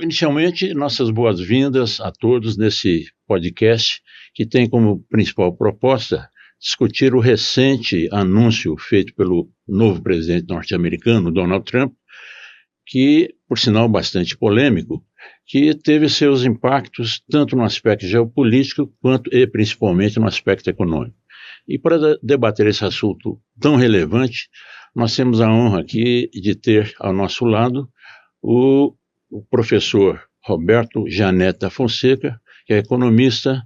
Inicialmente, nossas boas-vindas a todos nesse podcast que tem como principal proposta discutir o recente anúncio feito pelo novo presidente norte-americano, Donald Trump, que, por sinal bastante polêmico, que teve seus impactos tanto no aspecto geopolítico quanto e principalmente no aspecto econômico. E para debater esse assunto tão relevante, nós temos a honra aqui de ter ao nosso lado o professor Roberto Janete da Fonseca, que é economista,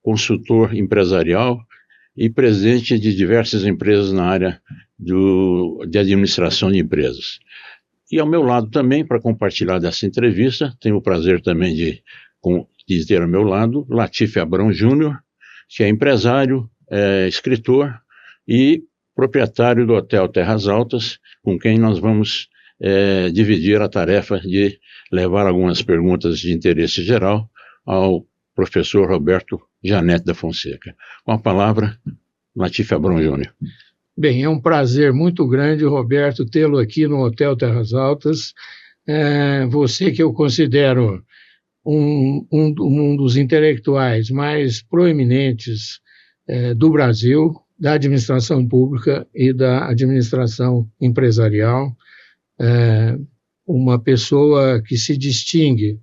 consultor empresarial e presidente de diversas empresas na área de administração de empresas. E ao meu lado também, para compartilhar dessa entrevista, tenho o prazer também de ter ao meu lado Latif Abrão Júnior, que é empresário, escritor e proprietário do Hotel Terras Altas, com quem nós vamos dividir a tarefa de levar algumas perguntas de interesse geral ao professor Roberto Janete da Fonseca. Com a palavra, Latif Abrão Júnior. Bem, é um prazer muito grande, Roberto, tê-lo aqui no Hotel Terras Altas. Você que eu considero um dos intelectuais mais proeminentes do Brasil, da administração pública e da administração empresarial. Uma pessoa que se distingue,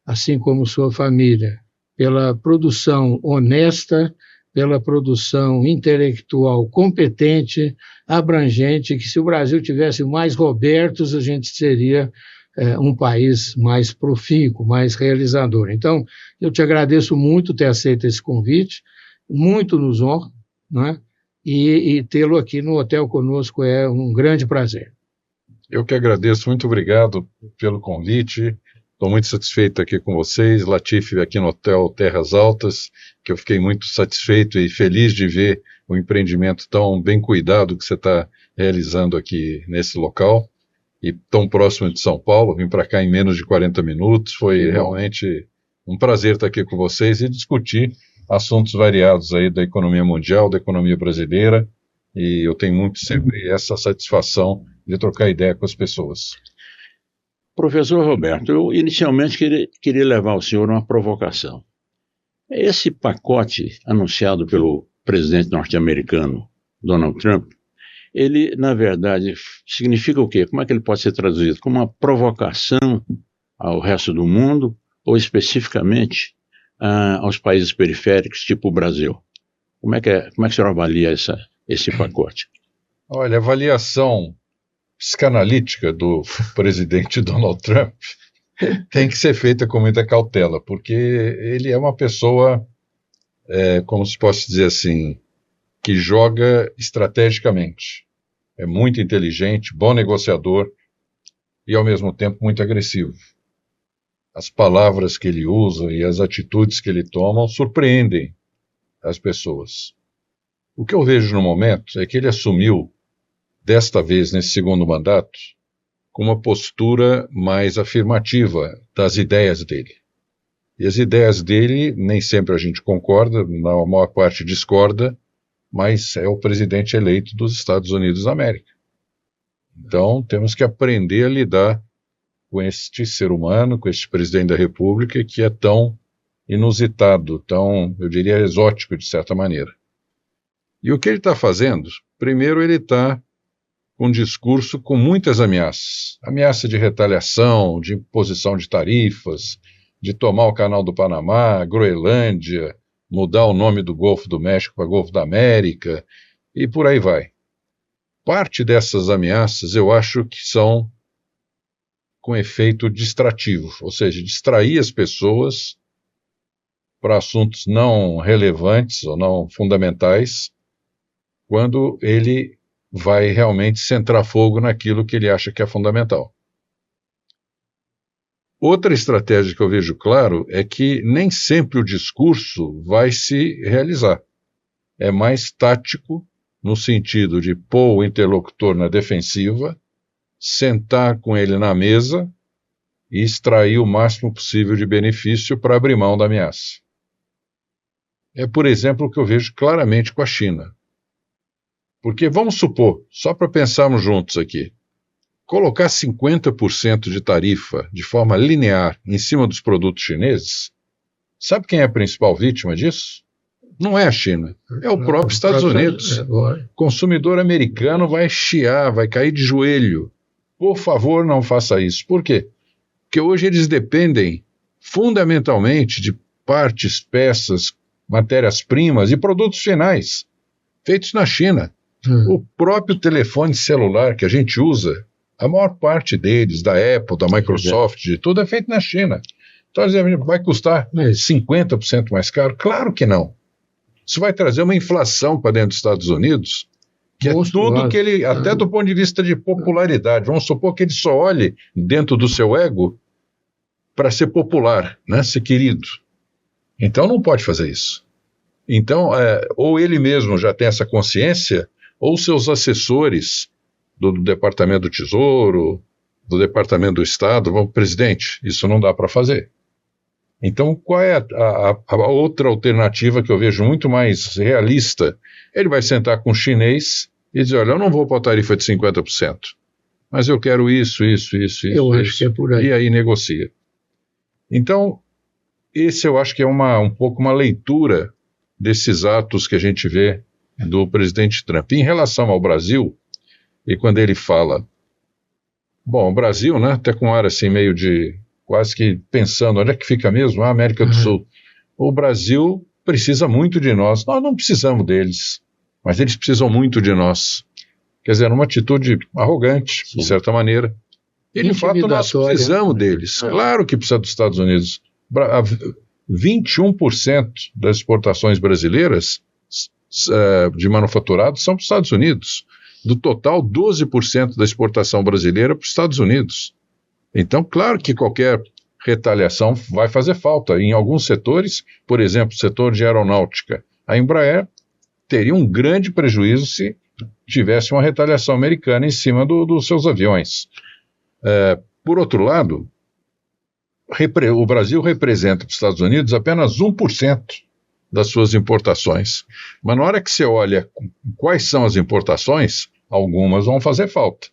assim como sua família, pela produção honesta, pela produção intelectual competente, abrangente, que se o Brasil tivesse mais Robertos, a gente seria um país mais profícuo, mais realizador. Então, eu te agradeço muito ter aceito esse convite, muito nos honra, né? E tê-lo aqui no hotel conosco é um grande prazer. Eu que agradeço, muito obrigado pelo convite. Estou muito satisfeito aqui com vocês, Latif, aqui no Hotel Terras Altas, que eu fiquei muito satisfeito e feliz de ver o empreendimento tão bem cuidado que você está realizando aqui nesse local, e tão próximo de São Paulo. Vim para cá em menos de 40 minutos, foi realmente um prazer estar aqui com vocês e discutir assuntos variados aí da economia mundial, da economia brasileira, e eu tenho muito sempre essa satisfação de trocar ideia com as pessoas. Professor Roberto, eu inicialmente queria levar o senhor a uma provocação. Esse pacote anunciado pelo presidente norte-americano, Donald Trump, ele, na verdade, significa o quê? Como é que ele pode ser traduzido? Como uma provocação ao resto do mundo ou especificamente aos países periféricos, tipo o Brasil? Como é que o senhor avalia esse pacote? Olha, a avaliação psicanalítica do presidente Donald Trump tem que ser feita com muita cautela, porque ele é uma pessoa, como se possa dizer assim, que joga estrategicamente. É muito inteligente, bom negociador e, ao mesmo tempo, muito agressivo. As palavras que ele usa e as atitudes que ele toma surpreendem as pessoas. O que eu vejo no momento é que ele assumiu, desta vez, nesse segundo mandato, com uma postura mais afirmativa das ideias dele. E as ideias dele, nem sempre a gente concorda, na maior parte discorda, mas é o presidente eleito dos Estados Unidos da América. Então, temos que aprender a lidar com este ser humano, com este presidente da República, que é tão inusitado, tão, eu diria, exótico, de certa maneira. E o que ele está fazendo? Primeiro, ele está com um discurso com muitas ameaças. Ameaça de retaliação, de imposição de tarifas, de tomar o Canal do Panamá, Groenlândia, mudar o nome do Golfo do México para Golfo da América, e por aí vai. Parte dessas ameaças eu acho que são com efeito distrativo, ou seja, distrair as pessoas para assuntos não relevantes ou não fundamentais, quando ele vai realmente centrar fogo naquilo que ele acha que é fundamental. Outra estratégia que eu vejo claro é que nem sempre o discurso vai se realizar. É mais tático, no sentido de pôr o interlocutor na defensiva, sentar com ele na mesa e extrair o máximo possível de benefício para abrir mão da ameaça. É, por exemplo, o que eu vejo claramente com a China. Porque vamos supor, só para pensarmos juntos aqui, colocar 50% de tarifa de forma linear em cima dos produtos chineses, sabe quem é a principal vítima disso? Não é a China, é o próprio Estados Unidos. O consumidor americano vai chiar, vai cair de joelho. Por favor, não faça isso. Por quê? Porque hoje eles dependem fundamentalmente de partes, peças, matérias-primas e produtos finais feitos na China. O próprio telefone celular que a gente usa, a maior parte deles, da Apple, da Microsoft, de tudo é feito na China. Então, vai custar 50% mais caro? Claro que não. Isso vai trazer uma inflação para dentro dos Estados Unidos, que é tudo que ele, até do ponto de vista de popularidade, vamos supor que ele só olhe dentro do seu ego para ser popular, né, ser querido. Então não pode fazer isso. Então, ou ele mesmo já tem essa consciência, ou seus assessores do Departamento do Tesouro, do Departamento do Estado, vão, presidente, isso não dá para fazer. Então, qual é a outra alternativa que eu vejo muito mais realista? Ele vai sentar com o chinês e dizer, olha, eu não vou para a tarifa de 50%, mas eu quero isso. Eu acho que é por aí. E aí negocia. Então, esse eu acho que é um pouco uma leitura desses atos que a gente vê do presidente Trump. Em relação ao Brasil, e quando ele fala, bom, o Brasil, né, até com um ar assim meio de, quase que pensando, onde é que fica mesmo? A América do Sul. O Brasil precisa muito de nós. Nós não precisamos deles, mas eles precisam muito de nós. Quer dizer, uma atitude arrogante, de certa maneira. E, de fato, nós precisamos deles. Claro que precisa dos Estados Unidos. 21% das exportações brasileiras de manufaturado são para os Estados Unidos. Do total, 12% da exportação brasileira para os Estados Unidos. Então, claro que qualquer retaliação vai fazer falta. Em alguns setores, por exemplo, o setor de aeronáutica, a Embraer teria um grande prejuízo se tivesse uma retaliação americana em cima dos seus aviões. Por outro lado, o Brasil representa para os Estados Unidos apenas 1% das suas importações. Mas na hora que você olha quais são as importações, algumas vão fazer falta.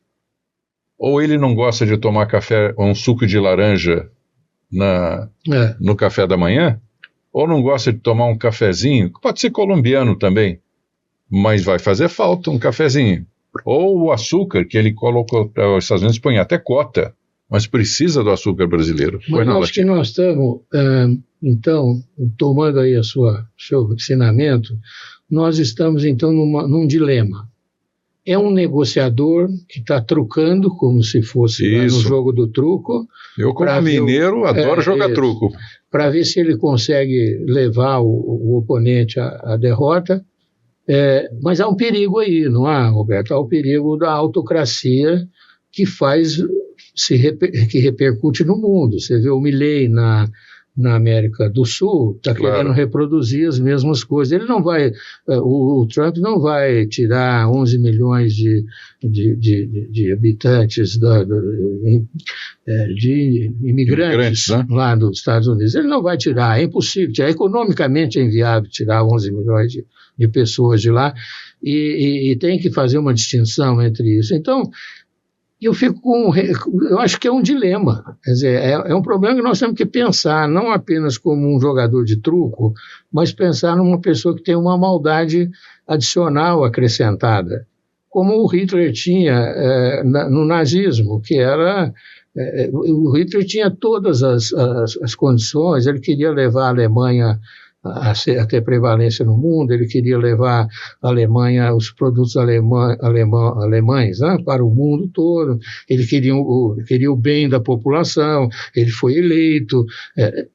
Ou ele não gosta de tomar café ou um suco de laranja no café da manhã, ou não gosta de tomar um cafezinho, pode ser colombiano também, mas vai fazer falta um cafezinho. Ou o açúcar que ele colocou, os Estados Unidos põem até cota, mas precisa do açúcar brasileiro. Mas acho que nós estamos, então, tomando aí seu ensinamento, nós estamos então num dilema. É um negociador que está trucando, como se fosse no jogo do truco. Eu, como mineiro, adoro jogar truco. Para ver se ele consegue levar o oponente à derrota. Mas há um perigo aí, não há, Roberto? Há o perigo da autocracia que que repercute no mundo. Você vê o Milei na América do Sul, está querendo reproduzir as mesmas coisas. Ele não vai, o Trump não vai tirar 11 milhões de habitantes, de imigrantes né? Lá dos Estados Unidos. Ele não vai tirar, é impossível. Economicamente é inviável tirar 11 milhões de pessoas de lá e tem que fazer uma distinção entre isso. Então, eu acho que é um dilema, quer dizer, é um problema que nós temos que pensar, não apenas como um jogador de truco, mas pensar numa pessoa que tem uma maldade adicional acrescentada, como o Hitler tinha no nazismo, que era... o Hitler tinha todas as condições, ele queria levar a Alemanha a ter prevalência no mundo, ele queria levar a Alemanha, os produtos alemães né, para o mundo todo, ele queria o bem da população, ele foi eleito,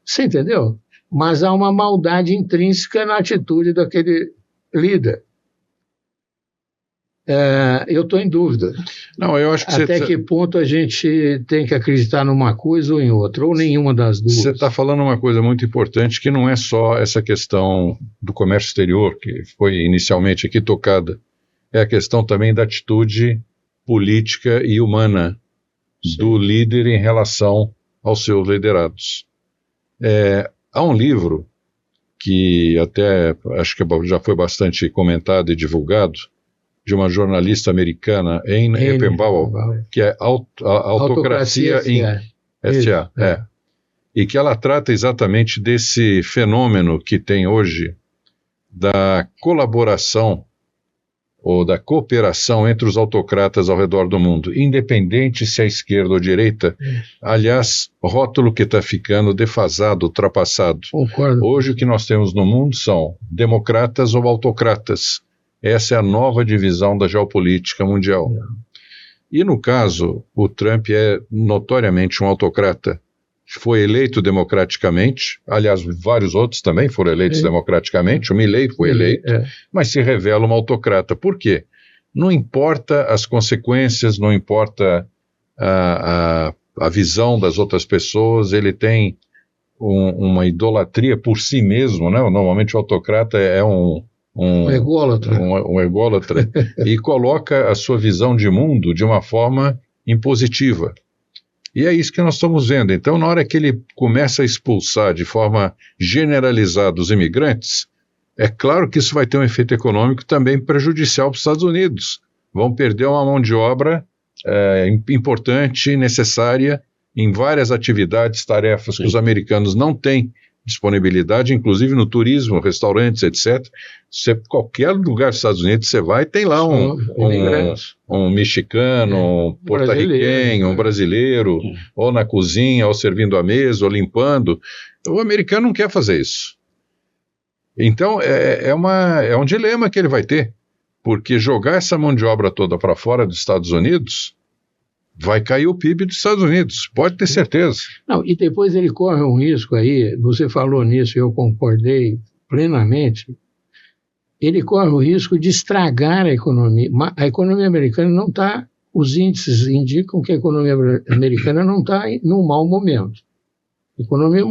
você entendeu? Mas há uma maldade intrínseca na atitude daquele líder. Eu estou em dúvida. Não, eu acho que até que ponto a gente tem que acreditar numa coisa ou em outra, ou nenhuma das duas. Você está falando uma coisa muito importante, que não é só essa questão do comércio exterior, que foi inicialmente aqui tocada, é a questão também da atitude política e humana do líder em relação aos seus liderados. Há um livro que até acho que já foi bastante comentado e divulgado, de uma jornalista americana, Anne Eppenbauer, que é Autocracia em S.A. E que ela trata exatamente desse fenômeno que tem hoje da colaboração ou da cooperação entre os autocratas ao redor do mundo, independente se é esquerda ou direita. Aliás, rótulo que está ficando defasado, ultrapassado. Concordo. Hoje o que nós temos no mundo são democratas ou autocratas. Essa é a nova divisão da geopolítica mundial. E no caso, o Trump é notoriamente um autocrata. Foi eleito democraticamente, aliás, vários outros também foram eleitos democraticamente, o Milley foi eleito, mas se revela um autocrata. Por quê? Não importa as consequências, não importa a visão das outras pessoas, ele tem uma idolatria por si mesmo, né? Normalmente o autocrata é um ególatra. Um ególatra e coloca a sua visão de mundo de uma forma impositiva. E é isso que nós estamos vendo. Então, na hora que ele começa a expulsar de forma generalizada os imigrantes, é claro que isso vai ter um efeito econômico também prejudicial para os Estados Unidos. Vão perder uma mão de obra importante, necessária, em várias atividades, tarefas que os americanos não têm disponibilidade, inclusive no turismo, restaurantes, etc. Qualquer lugar dos Estados Unidos você vai, tem lá um mexicano, um porto-riquenho, um brasileiro, ou na cozinha, ou servindo a mesa, ou limpando. O americano não quer fazer isso. Então, é um dilema que ele vai ter, porque jogar essa mão de obra toda para fora dos Estados Unidos vai cair o PIB dos Estados Unidos, pode ter certeza. Não, e depois ele corre um risco aí, você falou nisso e eu concordei plenamente, ele corre o risco de estragar a economia. A economia americana não está, os índices indicam que a economia americana não está num mau momento. A economia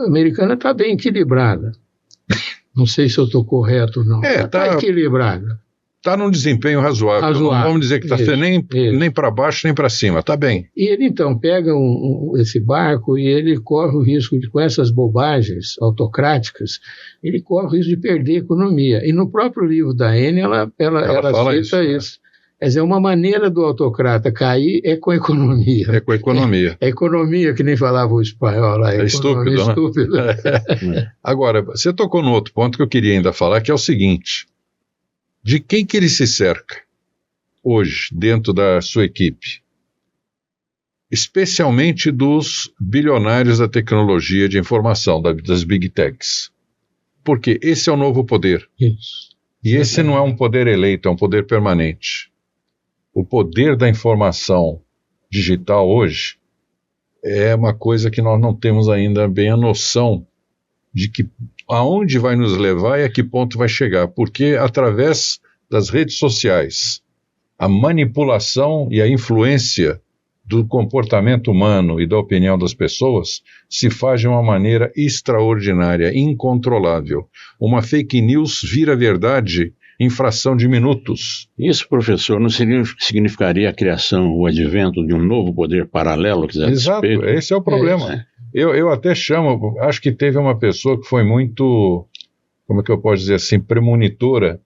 americana está bem equilibrada. Não sei se eu estou correto ou não. Está equilibrada. Está num desempenho razoável. Não vamos dizer que está nem para baixo nem para cima, está bem. E ele então pega esse barco e ele corre o risco de, com essas bobagens autocráticas, ele corre o risco de perder a economia. E no próprio livro da Anne, ela cita isso. Quer dizer, uma maneira do autocrata cair é com a economia. É com a economia. É economia, que nem falava o espanhol lá. É estúpido, né? Agora, você tocou no outro ponto que eu queria ainda falar, que é o seguinte: de quem que ele se cerca hoje dentro da sua equipe? Especialmente dos bilionários da tecnologia de informação, das Big Techs. Porque esse é o novo poder. Isso. E esse não é um poder eleito, é um poder permanente. O poder da informação digital hoje é uma coisa que nós não temos ainda bem a noção de que aonde vai nos levar e a que ponto vai chegar, porque através das redes sociais, a manipulação e a influência do comportamento humano e da opinião das pessoas se faz de uma maneira extraordinária, incontrolável. Uma fake news vira verdade em fração de minutos. Isso, professor, não significaria a criação, o advento de um novo poder paralelo? Exato, esse é o problema. Eu até chamo, acho que teve uma pessoa que foi muito, como é que eu posso dizer assim, premonitora,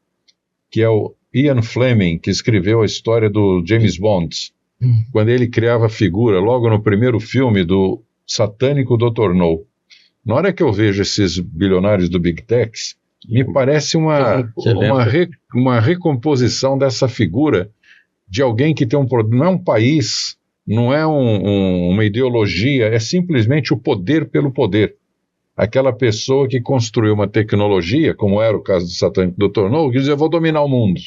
que é o Ian Fleming, que escreveu a história do James Bond, quando ele criava a figura, logo no primeiro filme, do satânico Dr. No. Na hora que eu vejo esses bilionários do Big Techs, me parece uma recomposição dessa figura de alguém que tem não é um país, não é uma ideologia, é simplesmente o poder pelo poder. Aquela pessoa que construiu uma tecnologia, como era o caso do satânico Dr. No, que dizia, eu vou dominar o mundo.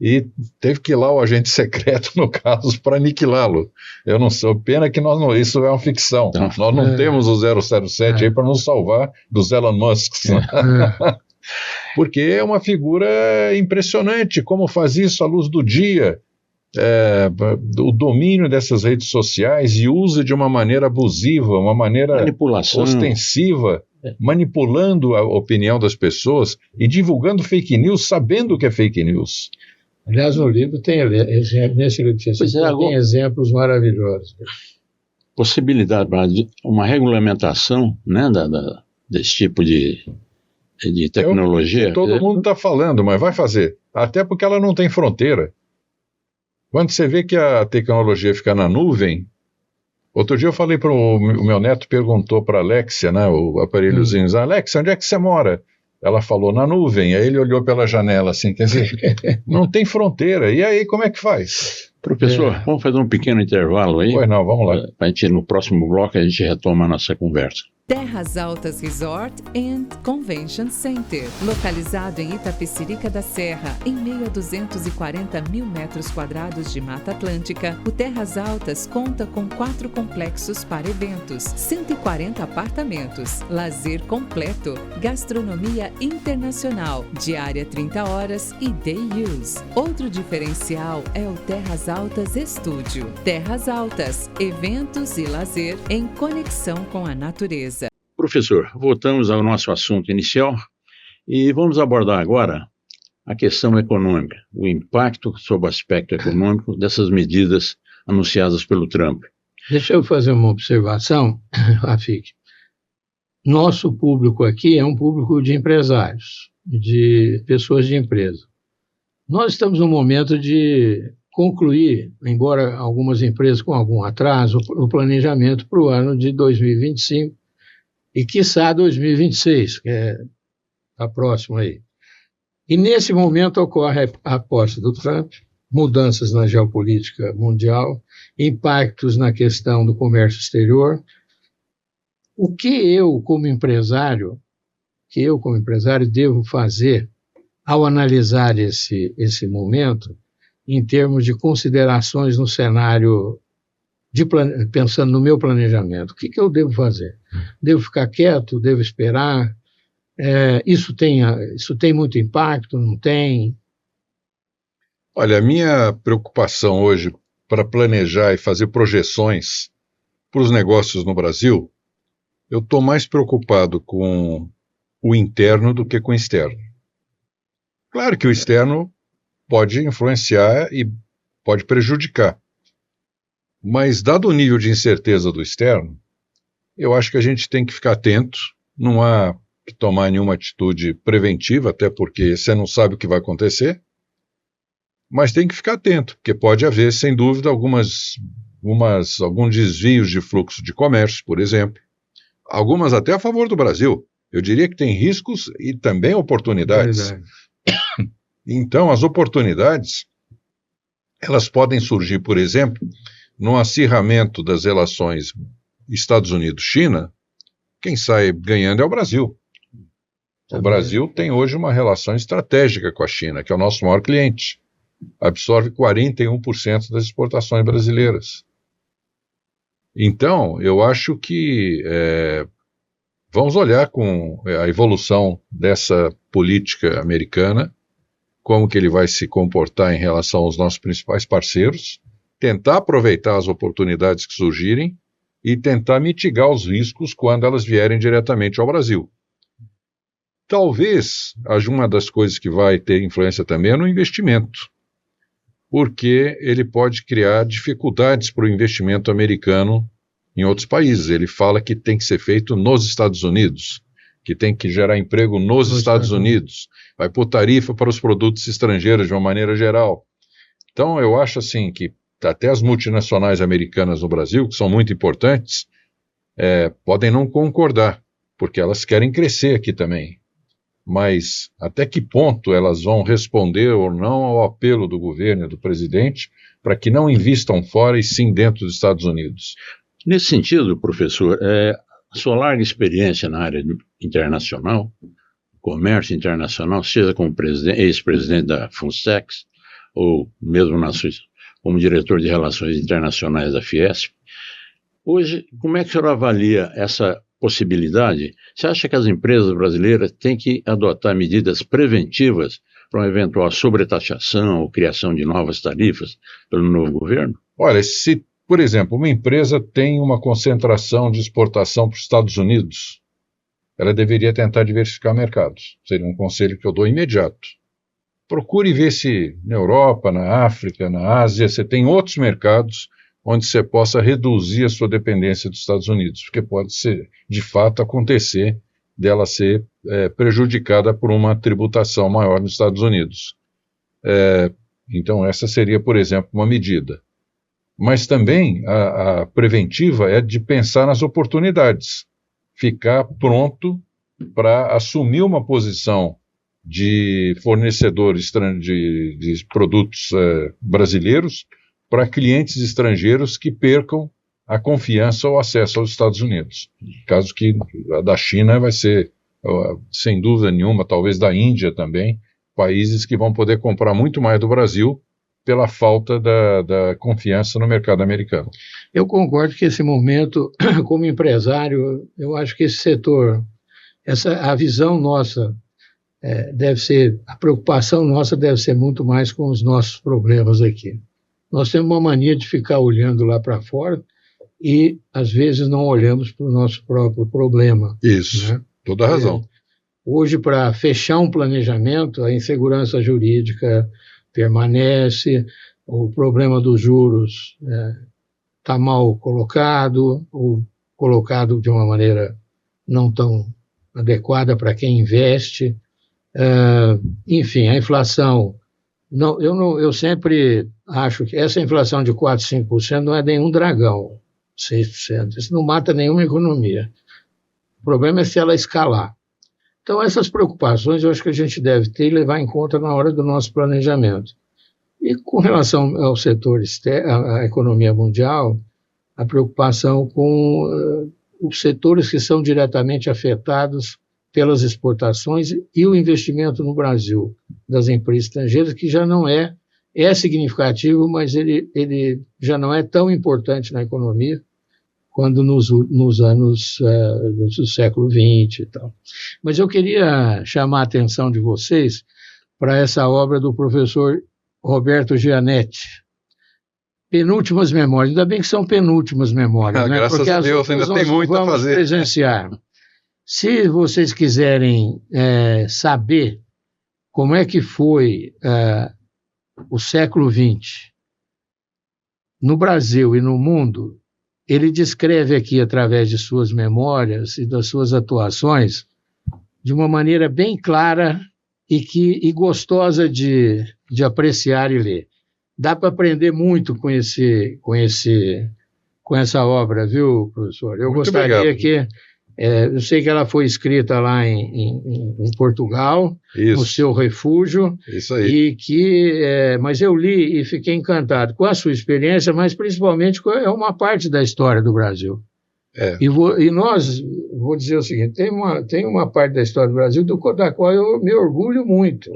E teve que ir lá o agente secreto, no caso, para aniquilá-lo. Eu não sei, pena que isso é uma ficção. Nós não temos o 007 aí para nos salvar dos Elon Musks. Porque é uma figura impressionante, como faz isso à luz do dia. O domínio dessas redes sociais e usa de uma maneira abusiva, uma maneira ostensiva, manipulando a opinião das pessoas e divulgando fake news, sabendo que é fake news. Aliás, no livro tem exemplos maravilhosos. Possibilidade para uma regulamentação, né, desse tipo de tecnologia. Todo mundo está falando, mas vai fazer. Até porque ela não tem fronteira. Quando você vê que a tecnologia fica na nuvem... Outro dia eu falei para o meu neto, perguntou para a Alexia, né, o aparelhozinho, Alexia, onde é que você mora? Ela falou, na nuvem. Aí ele olhou pela janela assim, quer dizer, não tem fronteira. E aí, como é que faz? Professor, vamos fazer um pequeno intervalo aí? Pois não, vamos lá. No próximo bloco a gente retoma a nossa conversa. Terras Altas Resort and Convention Center, localizado em Itapecerica da Serra, em meio a 240 mil metros quadrados de Mata Atlântica, o Terras Altas conta com 4 complexos para eventos, 140 apartamentos, lazer completo, gastronomia internacional, diária 30 horas e day use. Outro diferencial é o Terras Altas Studio. Terras Altas, eventos e lazer em conexão com a natureza. Professor, voltamos ao nosso assunto inicial e vamos abordar agora a questão econômica, o impacto sobre o aspecto econômico dessas medidas anunciadas pelo Trump. Deixa eu fazer uma observação, Rafik. Nosso público aqui é um público de empresários, de pessoas de empresa. Nós estamos no momento de concluir, embora algumas empresas com algum atraso, o planejamento para o ano de 2025 e, quiçá, 2026, que está próximo aí. E, nesse momento, ocorre a aposta do Trump, mudanças na geopolítica mundial, impactos na questão do comércio exterior. O que eu, como empresário, devo fazer ao analisar esse momento, em termos de considerações no cenário, pensando no meu planejamento? O que eu devo fazer? Devo ficar quieto? Devo esperar? Isso tem muito impacto? Não tem? Olha, a minha preocupação hoje para planejar e fazer projeções para os negócios no Brasil, eu estou mais preocupado com o interno do que com o externo. Claro que o externo pode influenciar e pode prejudicar. Mas, dado o nível de incerteza do externo, eu acho que a gente tem que ficar atento, não há que tomar nenhuma atitude preventiva, até porque você não sabe o que vai acontecer, mas tem que ficar atento, porque pode haver, sem dúvida, alguns desvios de fluxo de comércio, por exemplo, algumas até a favor do Brasil. Eu diria que tem riscos e também oportunidades. Verdade. Então, as oportunidades, elas podem surgir, por exemplo, no acirramento das relações Estados Unidos-China. Quem sai ganhando é o Brasil. O Brasil tem hoje uma relação estratégica com a China, que é o nosso maior cliente. Absorve 41% das exportações brasileiras. Então, eu acho que vamos olhar com a evolução dessa política americana, como que ele vai se comportar em relação aos nossos principais parceiros, tentar aproveitar as oportunidades que surgirem e tentar mitigar os riscos quando elas vierem diretamente ao Brasil. Talvez uma das coisas que vai ter influência também é no investimento, porque ele pode criar dificuldades para o investimento americano em outros países. Ele fala que tem que ser feito nos Estados Unidos, que tem que gerar emprego nos Estados Unidos, vai pôr tarifa para os produtos estrangeiros de uma maneira geral. Então, eu acho assim que até as multinacionais americanas no Brasil, que são muito importantes, podem não concordar, porque elas querem crescer aqui também. Mas até que ponto elas vão responder ou não ao apelo do governo e do presidente para que não invistam fora e sim dentro dos Estados Unidos? Nesse sentido, professor, a sua larga experiência na área internacional, comércio internacional, seja como ex-presidente da FUNSEX, ou mesmo como diretor de Relações Internacionais da Fiesp, hoje, como é que o senhor avalia essa possibilidade? Você acha que as empresas brasileiras têm que adotar medidas preventivas para uma eventual sobretaxação ou criação de novas tarifas pelo novo governo? Olha, se, por exemplo, uma empresa tem uma concentração de exportação para os Estados Unidos, ela deveria tentar diversificar mercados. Seria um conselho que eu dou imediato. Procure ver se na Europa, na África, na Ásia, você tem outros mercados onde você possa reduzir a sua dependência dos Estados Unidos, porque pode ser, de fato, acontecer dela ser prejudicada por uma tributação maior nos Estados Unidos. Então, essa seria, por exemplo, uma medida. Mas também a preventiva é de pensar nas oportunidades, ficar pronto para assumir uma posição de fornecedor de produtos brasileiros para clientes estrangeiros que percam a confiança ou acesso aos Estados Unidos. Caso que a da China vai ser, sem dúvida nenhuma, talvez da Índia também, países que vão poder comprar muito mais do Brasil pela falta da confiança no mercado americano. Eu concordo que esse momento, como empresário, eu acho que esse setor, a visão nossa deve ser, a preocupação nossa deve ser muito mais com os nossos problemas aqui. Nós temos uma mania de ficar olhando lá para fora e, às vezes, não olhamos para o nosso próprio problema. Isso, né? Toda a razão. Hoje, para fechar um planejamento, a insegurança jurídica permanece, o problema dos juros está mal colocado, ou colocado de uma maneira não tão adequada para quem investe. Enfim, a inflação, eu sempre acho que essa inflação de 4, 5% não é nenhum dragão, 6%, isso não mata nenhuma economia. O problema é se ela escalar. Então, essas preocupações eu acho que a gente deve ter e levar em conta na hora do nosso planejamento. E com relação ao setor externo, à economia mundial, a preocupação com os setores que são diretamente afetados pelas exportações e o investimento no Brasil das empresas estrangeiras, que já não é significativo, mas ele já não é tão importante na economia quando nos anos do século XX e tal. Mas eu queria chamar a atenção de vocês para essa obra do professor Roberto Gianetti, Penúltimas Memórias. Ainda bem que são penúltimas memórias, né? Graças porque a Deus, ainda tem muito a fazer. Presenciar. Se vocês quiserem saber como é que foi o século XX no Brasil e no mundo, ele descreve aqui, através de suas memórias e das suas atuações, de uma maneira bem clara e gostosa de apreciar e ler. Dá para aprender muito com essa obra, viu, professor? Eu muito gostaria obrigado. que... eu sei que ela foi escrita lá em Portugal, Isso. No seu refúgio. Isso aí. Mas eu li e fiquei encantado com a sua experiência, mas principalmente é uma parte da história do Brasil. E nós, vou dizer o seguinte, tem uma parte da história do Brasil da qual eu me orgulho muito,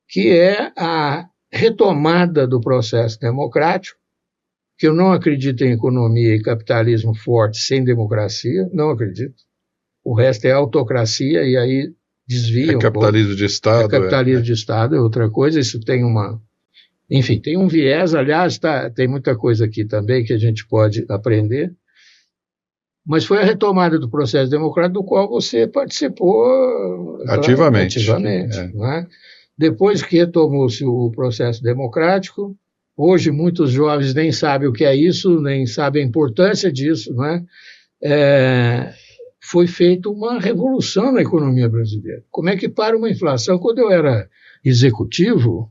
que é a retomada do processo democrático, que eu não acredito em economia e capitalismo forte sem democracia, não acredito. O resto é autocracia e aí desvia. É capitalismo de Estado. Capitalismo de Estado é outra coisa, isso tem enfim, tem um viés, aliás, tem muita coisa aqui também que a gente pode aprender, mas foi a retomada do processo democrático do qual você participou ativamente. Não é? Depois que retomou-se o processo democrático, hoje muitos jovens nem sabem o que é isso, nem sabem a importância disso, não é? Foi feita uma revolução na economia brasileira. Como é que para uma inflação? Quando eu era executivo,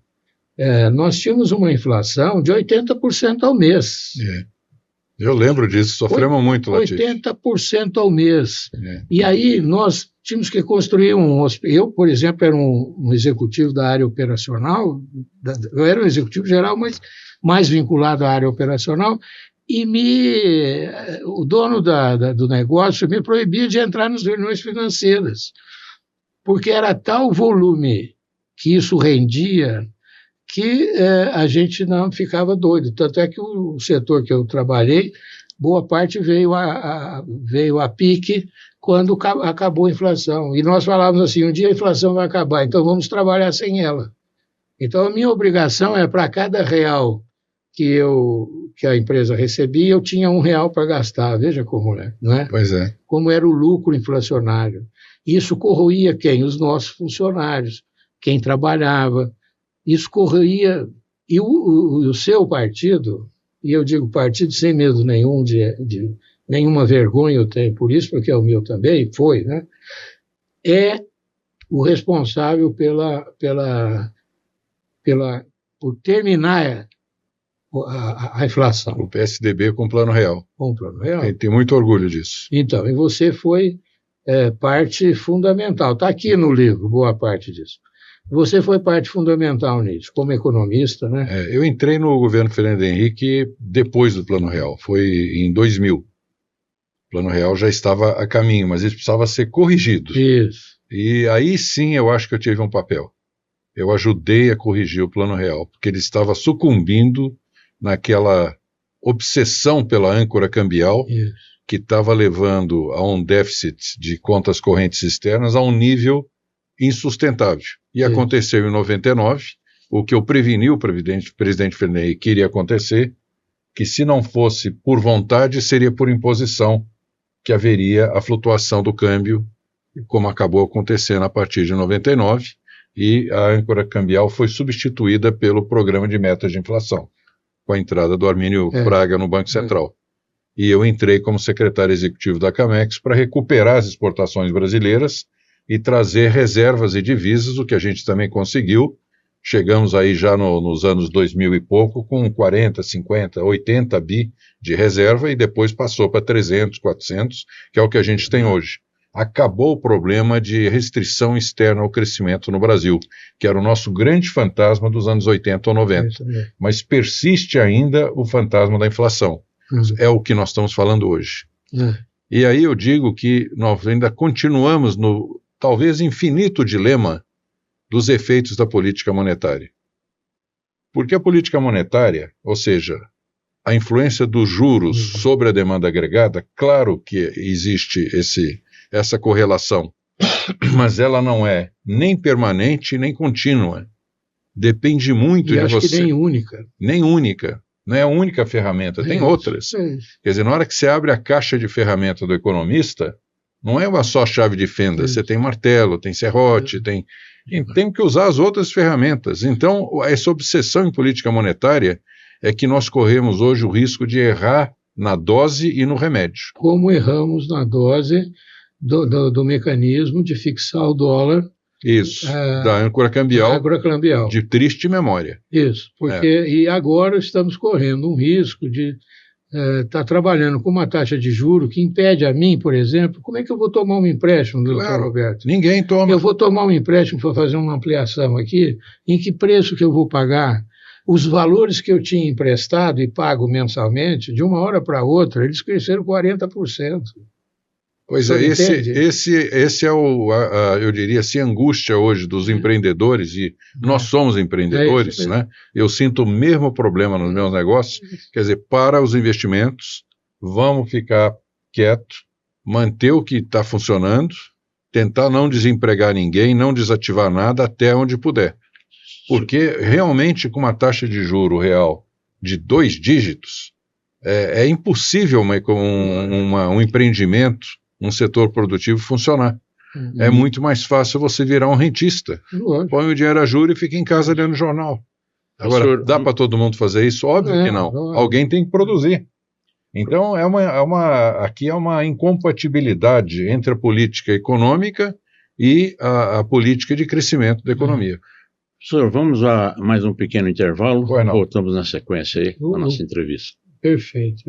nós tínhamos uma inflação de 80% ao mês. Eu lembro disso, sofremos muito, Latif. 80% ao mês. E aí nós tínhamos que construir um hospital. Eu, por exemplo, era um executivo da área operacional, eu era um executivo geral, mas mais vinculado à área operacional, e o dono do negócio me proibia de entrar nas reuniões financeiras, porque era tal volume que isso rendia que a gente não ficava doido. Tanto é que o setor que eu trabalhei, boa parte veio a pique quando acabou a inflação. E nós falávamos assim, um dia a inflação vai acabar, então vamos trabalhar sem ela. Então a minha obrigação é para cada real que a empresa recebia, eu tinha R$1 para gastar. Veja como é, não é? Pois é. Como era o lucro inflacionário. Isso corroía quem? Os nossos funcionários, quem trabalhava. Isso corria, e o seu partido, e eu digo partido sem medo nenhum, de nenhuma vergonha eu tenho por isso, porque é o meu também, foi, né? É o responsável por terminar a inflação. O PSDB com o Plano Real. Com o Plano Real. Ele tem muito orgulho disso. Então, e você foi parte fundamental. Está aqui no livro, boa parte disso. Você foi parte fundamental nisso, como economista, né? Eu entrei no governo Fernando Henrique depois do Plano Real, foi em 2000. O Plano Real já estava a caminho, mas ele precisava ser corrigido. Isso. E aí sim eu acho que eu tive um papel. Eu ajudei a corrigir o Plano Real, porque ele estava sucumbindo naquela obsessão pela âncora cambial, Isso. que estava levando a um déficit de contas correntes externas a um nível insustentável. E aconteceu em 99, o que eu preveni o presidente Fernando Henrique que iria acontecer, que se não fosse por vontade, seria por imposição, que haveria a flutuação do câmbio, como acabou acontecendo a partir de 99, e a âncora cambial foi substituída pelo programa de metas de inflação, com a entrada do Armínio Fraga no Banco Central. E eu entrei como secretário executivo da Camex para recuperar as exportações brasileiras e trazer reservas e divisas, o que a gente também conseguiu. Chegamos aí já nos anos 2000 e pouco, com 40, 50, 80 bi de reserva, e depois passou para 300, 400, que é o que a gente tem hoje. Acabou o problema de restrição externa ao crescimento no Brasil, que era o nosso grande fantasma dos anos 80 ou 90. Mas persiste ainda o fantasma da inflação. É o que nós estamos falando hoje. E aí eu digo que nós ainda continuamos no talvez infinito dilema dos efeitos da política monetária. Porque a política monetária, ou seja, a influência dos juros sobre a demanda agregada, claro que existe essa correlação, mas ela não é nem permanente nem contínua. Depende muito de você. Acho que nem única. Nem única. Não é a única ferramenta, tem outras. Quer dizer, na hora que você abre a caixa de ferramenta do economista, não é uma só chave de fenda, você tem martelo, tem serrote, tem que usar as outras ferramentas. Então, essa obsessão em política monetária é que nós corremos hoje o risco de errar na dose e no remédio. Como erramos na dose do mecanismo de fixar o dólar. Isso, da âncora cambial, de triste memória. Isso, porque e agora estamos correndo um risco de estar trabalhando com uma taxa de juro que impede a mim, por exemplo, como é que eu vou tomar um empréstimo, doutor Roberto? Ninguém toma. Eu vou tomar um empréstimo para fazer uma ampliação aqui, em que preço que eu vou pagar? Os valores que eu tinha emprestado e pago mensalmente, de uma hora para outra, eles cresceram 40%. Pois é, esse é eu diria assim, a angústia hoje dos empreendedores, e nós somos empreendedores, né? Eu sinto o mesmo problema nos meus negócios, quer dizer, para os investimentos, vamos ficar quietos, manter o que está funcionando, tentar não desempregar ninguém, não desativar nada até onde puder. Porque realmente com uma taxa de juro real de 2 dígitos, é impossível um empreendimento, um setor produtivo funcionar. É muito mais fácil você virar um rentista. Põe o dinheiro a juros e fica em casa lendo jornal. Agora, dá para todo mundo fazer isso? Óbvio que não. Alguém tem que produzir. Então, aqui é uma incompatibilidade entre a política econômica e a política de crescimento da economia. Professor, vamos a mais um pequeno intervalo. Voltamos na sequência aí da nossa entrevista. Perfeito.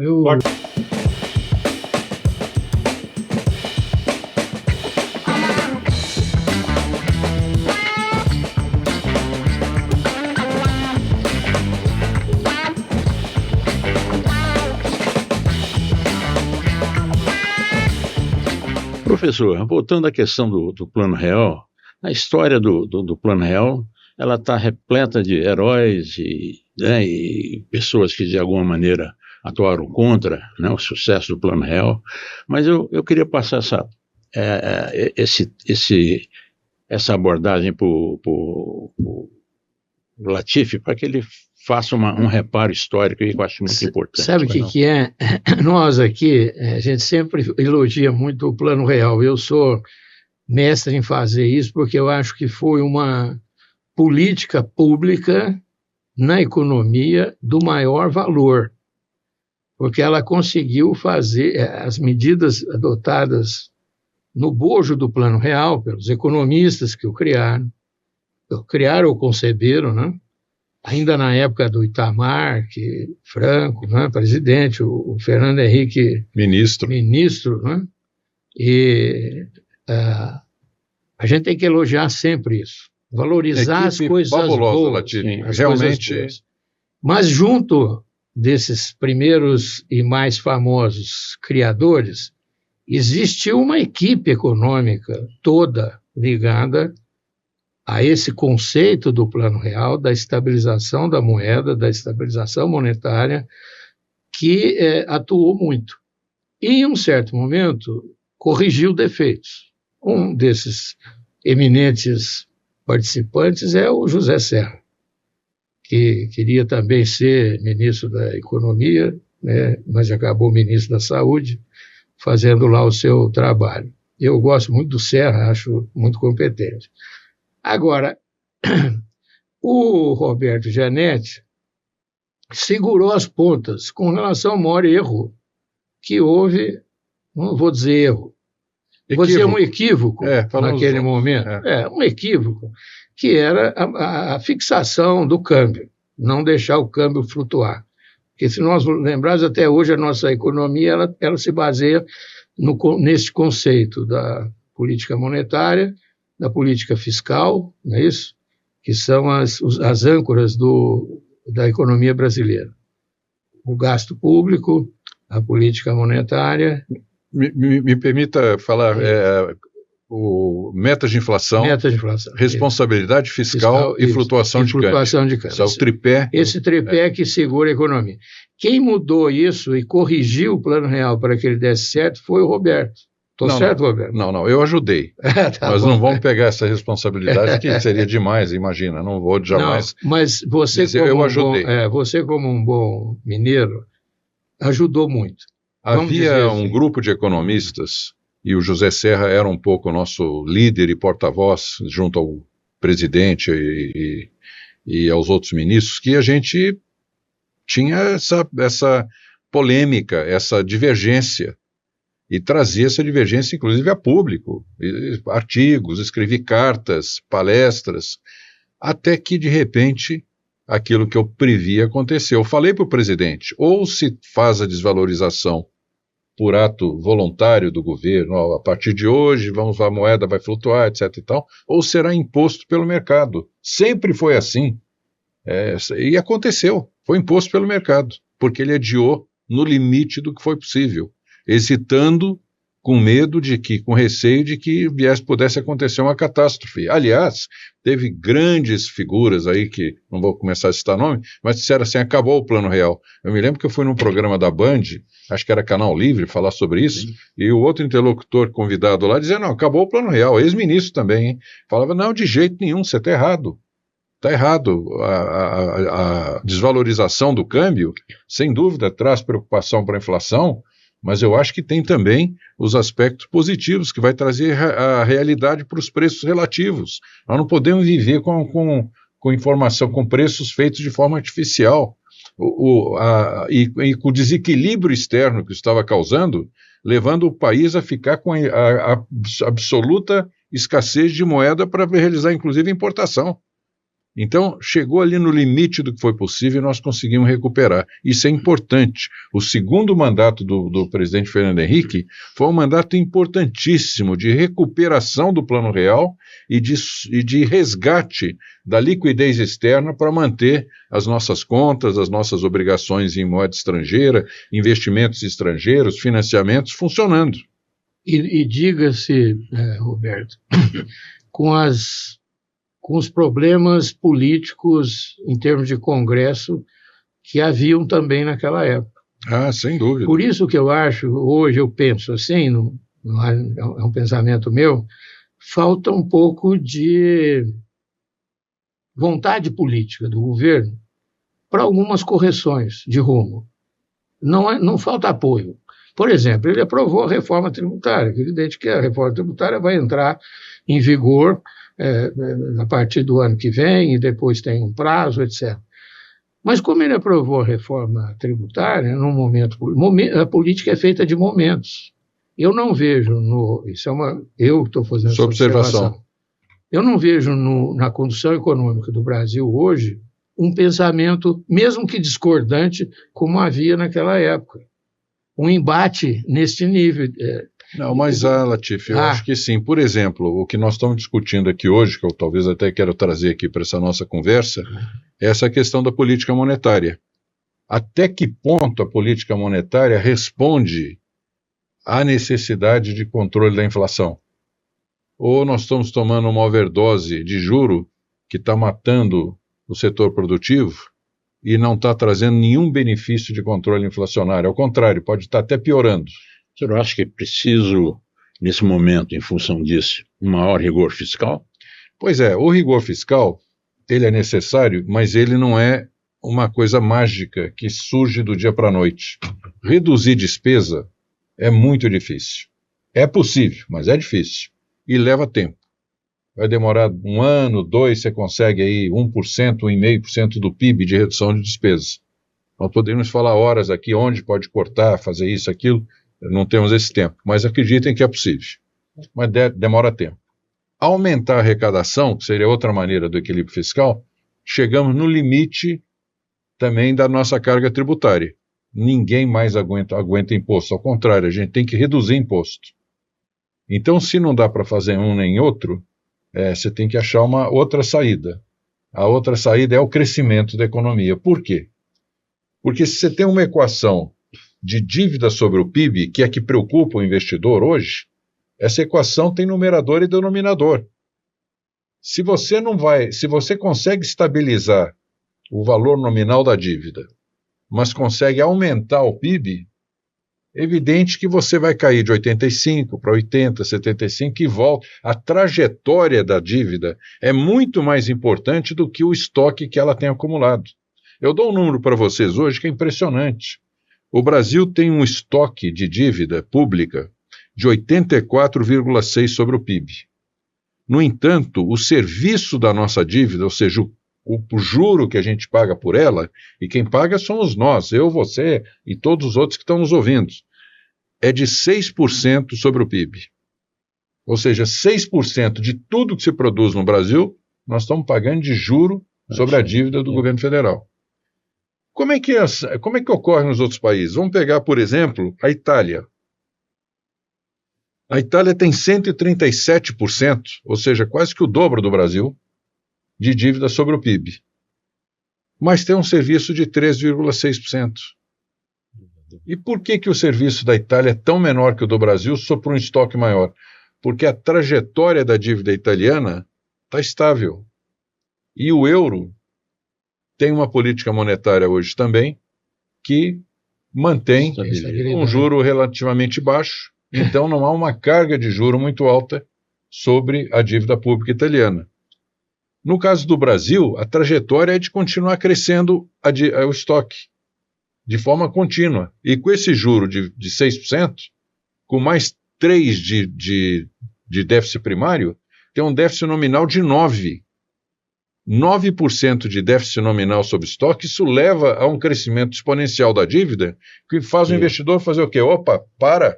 Professor, voltando à questão do Plano Real, a história do Plano Real, ela está repleta de heróis e pessoas que de alguma maneira atuaram contra, né, o sucesso do Plano Real, mas eu queria passar essa abordagem para o Latifi, para que ele faça um reparo histórico que eu acho muito importante. Sabe o que é? Nós aqui, a gente sempre elogia muito o Plano Real. Eu sou mestre em fazer isso porque eu acho que foi uma política pública na economia do maior valor, porque ela conseguiu fazer as medidas adotadas no bojo do Plano Real pelos economistas que o criaram ou conceberam, né? ainda na época do Itamar, Franco, né, presidente, o Fernando Henrique ministro, né, e a gente tem que elogiar sempre isso, valorizar as coisas boas, Latini, realmente. Boas. Mas junto desses primeiros e mais famosos criadores, existiu uma equipe econômica toda ligada a esse conceito do Plano Real, da estabilização da moeda, da estabilização monetária, que atuou muito. E, em um certo momento, corrigiu defeitos. Um desses eminentes participantes é o José Serra, que queria também ser ministro da Economia, né, mas acabou ministro da Saúde, fazendo lá o seu trabalho. Eu gosto muito do Serra, acho muito competente. Agora, o Roberto Gianetti segurou as pontas com relação ao maior erro que houve, não vou dizer erro, vou dizer um equívoco naquele momento. Um equívoco, que era a fixação do câmbio, não deixar o câmbio flutuar. Porque se nós lembrarmos, até hoje a nossa economia ela se baseia nesse conceito da política monetária, da política fiscal, não é isso? Que são as âncoras da economia brasileira. O gasto público, a política monetária. Me permita falar, metas de inflação, responsabilidade fiscal e flutuação de câmbio. Esse é o tripé. Esse tripé que segura a economia. Quem mudou isso e corrigiu o Plano Real para que ele desse certo foi o Roberto. Estou certo, Roberto? Não, eu ajudei. Mas não vamos pegar essa responsabilidade, que seria demais, imagina. Não vou jamais. Não, mas você, você, como um bom mineiro, ajudou muito. Havia um grupo de economistas, e o José Serra era um pouco o nosso líder e porta-voz, junto ao presidente e aos outros ministros, que a gente tinha essa polêmica, essa divergência. E trazia essa divergência, inclusive, a público. Artigos, escrevi cartas, palestras, até que, de repente, aquilo que eu previ aconteceu. Eu falei para o presidente, ou se faz a desvalorização por ato voluntário do governo, a partir de hoje, a moeda vai flutuar, etc. e tal, ou será imposto pelo mercado. Sempre foi assim. E aconteceu. Foi imposto pelo mercado, porque ele adiou no limite do que foi possível, hesitando, com medo de que, com receio de que pudesse acontecer uma catástrofe. Aliás, teve grandes figuras aí, que não vou começar a citar nome, mas disseram assim, acabou o Plano Real. Eu me lembro que eu fui num programa da Band, acho que era Canal Livre, falar sobre isso, e o outro interlocutor convidado lá dizia, não, acabou o Plano Real, ex-ministro também, hein? Falava, não, de jeito nenhum, você está errado. Está errado. A desvalorização do câmbio, sem dúvida, traz preocupação para a inflação, mas eu acho que tem também os aspectos positivos, que vai trazer a realidade para os preços relativos. Nós não podemos viver com informação, com preços feitos de forma artificial. E com o desequilíbrio externo que estava causando, levando o país a ficar com a absoluta escassez de moeda para realizar, inclusive, importação. Então, chegou ali no limite do que foi possível e nós conseguimos recuperar. Isso é importante. O segundo mandato do presidente Fernando Henrique foi um mandato importantíssimo de recuperação do Plano Real e de resgate da liquidez externa para manter as nossas contas, as nossas obrigações em moeda estrangeira, investimentos estrangeiros, financiamentos funcionando. E diga-se, Roberto, com os problemas políticos em termos de Congresso que haviam também naquela época. Sem dúvida. Por isso que eu acho, hoje eu penso assim, é um pensamento meu, falta um pouco de vontade política do governo para algumas correções de rumo. Não falta apoio. Por exemplo, ele aprovou a reforma tributária. É evidente que a reforma tributária vai entrar em vigor a partir do ano que vem, e depois tem um prazo, etc. Mas como ele aprovou a reforma tributária, num momento, a política é feita de momentos. Eu não vejo, eu estou fazendo essa observação, eu não vejo na condução econômica do Brasil hoje um pensamento, mesmo que discordante, como havia naquela época. Um embate neste nível. Não, mas Latif, eu acho que sim. Por exemplo, o que nós estamos discutindo aqui hoje, que eu talvez até quero trazer aqui para essa nossa conversa, é essa questão da política monetária. Até que ponto a política monetária responde à necessidade de controle da inflação? Ou nós estamos tomando uma overdose de juro que está matando o setor produtivo e não está trazendo nenhum benefício de controle inflacionário? Ao contrário, pode estar até piorando. Você não acha que é preciso, nesse momento, em função disso, um maior rigor fiscal? Pois é, o rigor fiscal, ele é necessário, mas ele não é uma coisa mágica que surge do dia para a noite. Reduzir despesa é muito difícil. É possível, mas é difícil. E leva tempo. Vai demorar 1 ano, 2, você consegue aí 1%, 1,5% do PIB de redução de despesas. Nós poderíamos falar horas aqui onde pode cortar, fazer isso, aquilo. Não temos esse tempo, mas acreditem que é possível. Mas demora tempo. Aumentar a arrecadação, que seria outra maneira do equilíbrio fiscal, chegamos no limite também da nossa carga tributária. Ninguém mais aguenta imposto, ao contrário, a gente tem que reduzir imposto. Então, se não dá para fazer um nem outro, você tem que achar uma outra saída. A outra saída é o crescimento da economia. Por quê? Porque se você tem uma equação de dívida sobre o PIB, que é que preocupa o investidor hoje, essa equação tem numerador e denominador. Se você consegue estabilizar o valor nominal da dívida, mas consegue aumentar o PIB, é evidente que você vai cair de 85 para 80, 75 e volta. A trajetória da dívida é muito mais importante do que o estoque que ela tem acumulado. Eu dou um número para vocês hoje que é impressionante. O Brasil tem um estoque de dívida pública de 84,6 sobre o PIB. No entanto, o serviço da nossa dívida, ou seja, o juro que a gente paga por ela, e quem paga somos nós, eu, você e todos os outros que estão nos ouvindo, é de 6% sobre o PIB. Ou seja, 6% de tudo que se produz no Brasil, nós estamos pagando de juro sobre a dívida do governo federal. Como é que ocorre nos outros países? Vamos pegar, por exemplo, a Itália. A Itália tem 137%, ou seja, quase que o dobro do Brasil, de dívida sobre o PIB. Mas tem um serviço de 3,6%. E por que o serviço da Itália é tão menor que o do Brasil, só por um estoque maior? Porque a trajetória da dívida italiana está estável. E o euro tem uma política monetária hoje também que mantém um juro relativamente baixo, então não há uma carga de juro muito alta sobre a dívida pública italiana. No caso do Brasil, a trajetória é de continuar crescendo o estoque de forma contínua. E com esse juro de 6%, com mais 3% de déficit primário, tem um déficit nominal de 9%. 9% de déficit nominal sobre estoque, isso leva a um crescimento exponencial da dívida, que faz o investidor fazer o quê? Opa, para!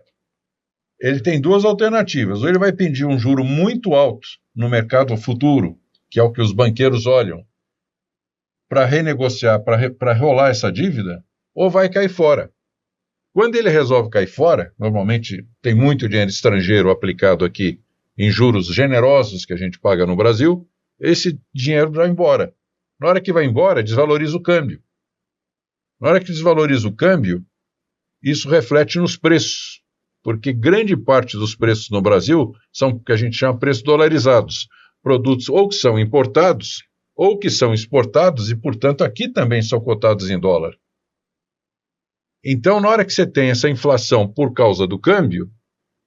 Ele tem duas alternativas. Ou ele vai pedir um juro muito alto no mercado futuro, que é o que os banqueiros olham, para renegociar, para rolar essa dívida, ou vai cair fora. Quando ele resolve cair fora, normalmente tem muito dinheiro estrangeiro aplicado aqui em juros generosos que a gente paga no Brasil, esse dinheiro vai embora. Na hora que vai embora, desvaloriza o câmbio. Na hora que desvaloriza o câmbio, isso reflete nos preços, porque grande parte dos preços no Brasil são o que a gente chama preços dolarizados. Produtos ou que são importados, ou que são exportados e, portanto, aqui também são cotados em dólar. Então, na hora que você tem essa inflação por causa do câmbio,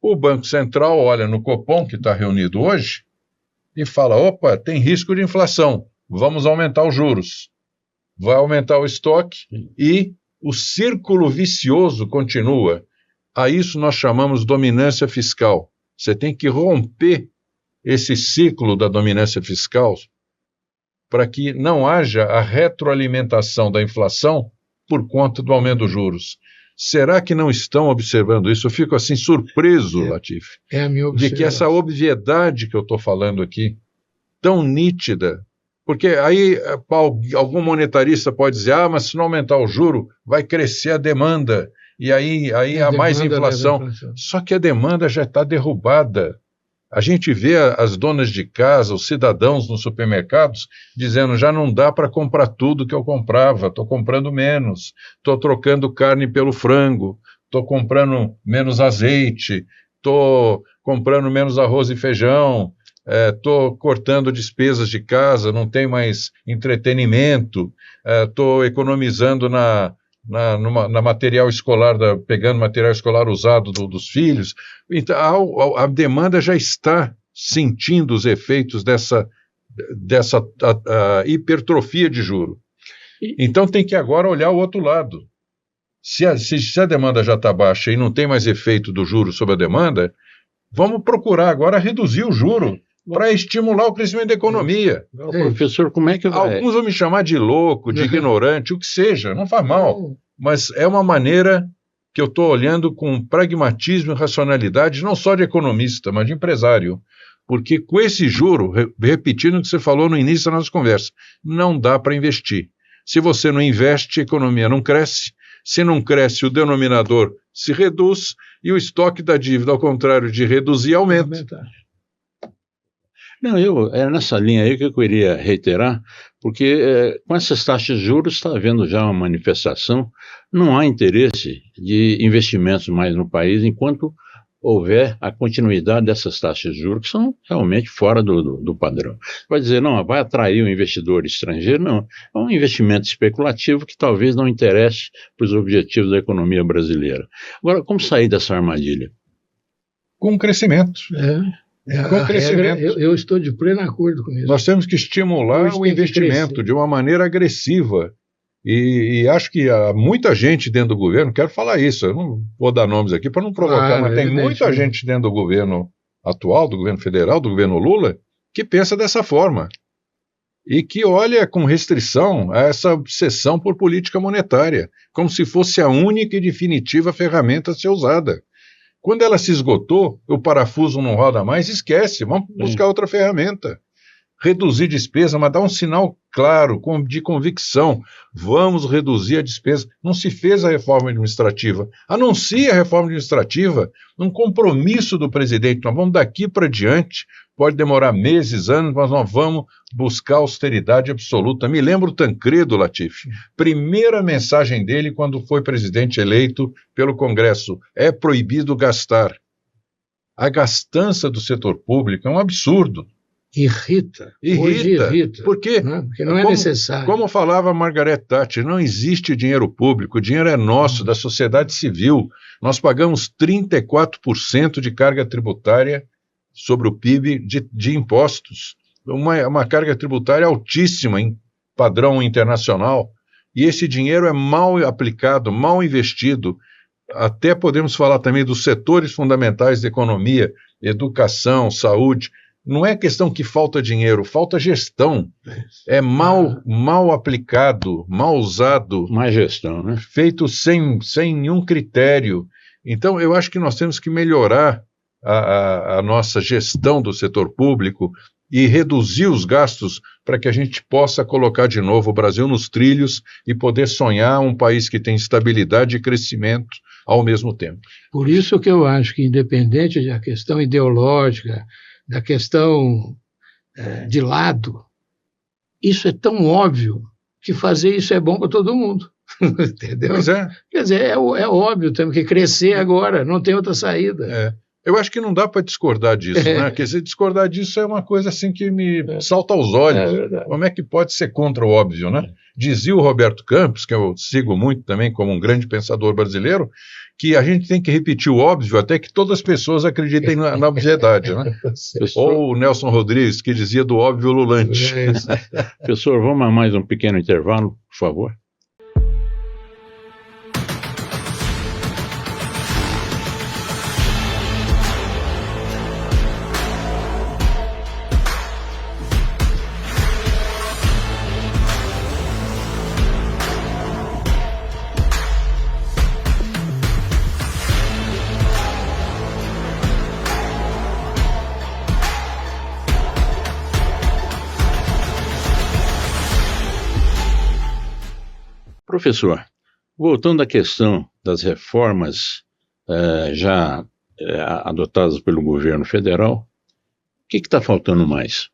o Banco Central olha no Copom, que está reunido hoje, e fala, opa, tem risco de inflação, vamos aumentar os juros. Vai aumentar o estoque e o círculo vicioso continua. A isso nós chamamos dominância fiscal. Você tem que romper esse ciclo da dominância fiscal para que não haja a retroalimentação da inflação por conta do aumento dos juros. Será que não estão observando isso? Eu fico assim surpreso, Latif, a minha observação, de que essa obviedade que eu estou falando aqui, tão nítida, Porque aí algum monetarista pode dizer, mas se não aumentar o juro, vai crescer a demanda, e aí há mais inflação. Só que a demanda já está derrubada. A gente vê as donas de casa, os cidadãos nos supermercados, dizendo, já não dá para comprar tudo que eu comprava, estou comprando menos, estou trocando carne pelo frango, estou comprando menos azeite, estou comprando menos arroz e feijão, estou cortando despesas de casa, não tem mais entretenimento, estou economizando na material escolar, pegando material escolar usado dos filhos. Então, a demanda já está sentindo os efeitos dessa hipertrofia de juro. Então tem que agora olhar o outro lado. Se a demanda já está baixa e não tem mais efeito do juro sobre a demanda, vamos procurar agora reduzir o juro para estimular o crescimento da economia. Professor, como é que vai? Alguns vão me chamar de louco, de ignorante, o que seja, não faz mal. Mas é uma maneira que eu estou olhando com pragmatismo e racionalidade, não só de economista, mas de empresário. Porque com esse juro, repetindo o que você falou no início da nossa conversa, não dá para investir. Se você não investe, a economia não cresce. Se não cresce, o denominador se reduz e o estoque da dívida, ao contrário de reduzir, aumenta. Não, é nessa linha aí que eu queria reiterar, porque com essas taxas de juros está havendo já uma manifestação, não há interesse de investimentos mais no país enquanto houver a continuidade dessas taxas de juros que são realmente fora do padrão. Vai dizer, não, vai atrair o investidor estrangeiro? Não, é um investimento especulativo que talvez não interesse para os objetivos da economia brasileira. Agora, como sair dessa armadilha? Com crescimento. Com crescimento. Eu estou de pleno acordo com isso. Nós temos que estimular o investimento de uma maneira agressiva. E acho que há muita gente dentro do governo, quero falar isso, eu não vou dar nomes aqui para não provocar, mas tem muita gente dentro do governo atual, do governo federal, do governo Lula, que pensa dessa forma. E que olha com restrição a essa obsessão por política monetária, como se fosse a única e definitiva ferramenta a ser usada. Quando ela se esgotou, o parafuso não roda mais, esquece, vamos buscar outra ferramenta. Reduzir despesa, mas dar um sinal claro, de convicção. Vamos reduzir a despesa. Não se fez a reforma administrativa. Anuncie a reforma administrativa, um compromisso do presidente. Nós vamos daqui para diante, pode demorar meses, anos, mas nós vamos buscar austeridade absoluta. Me lembro o Tancredo, Latifi. Primeira mensagem dele quando foi presidente eleito pelo Congresso: é proibido gastar. A gastança do setor público é um absurdo. Irrita. Porque não é necessário. Como falava Margaret Thatcher, não existe dinheiro público, o dinheiro é nosso, da sociedade civil. Nós pagamos 34% de carga tributária sobre o PIB de impostos. Uma carga tributária altíssima em padrão internacional. E esse dinheiro é mal aplicado, mal investido. Até podemos falar também dos setores fundamentais da economia, educação, saúde. Não é questão que falta dinheiro, falta gestão. É mal aplicado, mal usado. Má gestão, né? Feito sem nenhum critério. Então, eu acho que nós temos que melhorar a nossa gestão do setor público e reduzir os gastos para que a gente possa colocar de novo o Brasil nos trilhos e poder sonhar um país que tem estabilidade e crescimento ao mesmo tempo. Por isso que eu acho que, independente da questão ideológica, da questão de lado, isso é tão óbvio que fazer isso é bom para todo mundo. Entendeu? Pois é. Quer dizer, é óbvio, temos que crescer agora, não tem outra saída. Eu acho que não dá para discordar disso, né? Quer dizer, discordar disso é uma coisa assim que me salta aos olhos. Como é que pode ser contra o óbvio, né? Dizia o Roberto Campos, que eu sigo muito também como um grande pensador brasileiro, que a gente tem que repetir o óbvio até que todas as pessoas acreditem na obviedade, né? Ou o Nelson Rodrigues, que dizia do óbvio ululante. Professor, vamos a mais um pequeno intervalo, por favor. Professor, voltando à questão das reformas adotadas pelo governo federal, o que está faltando mais?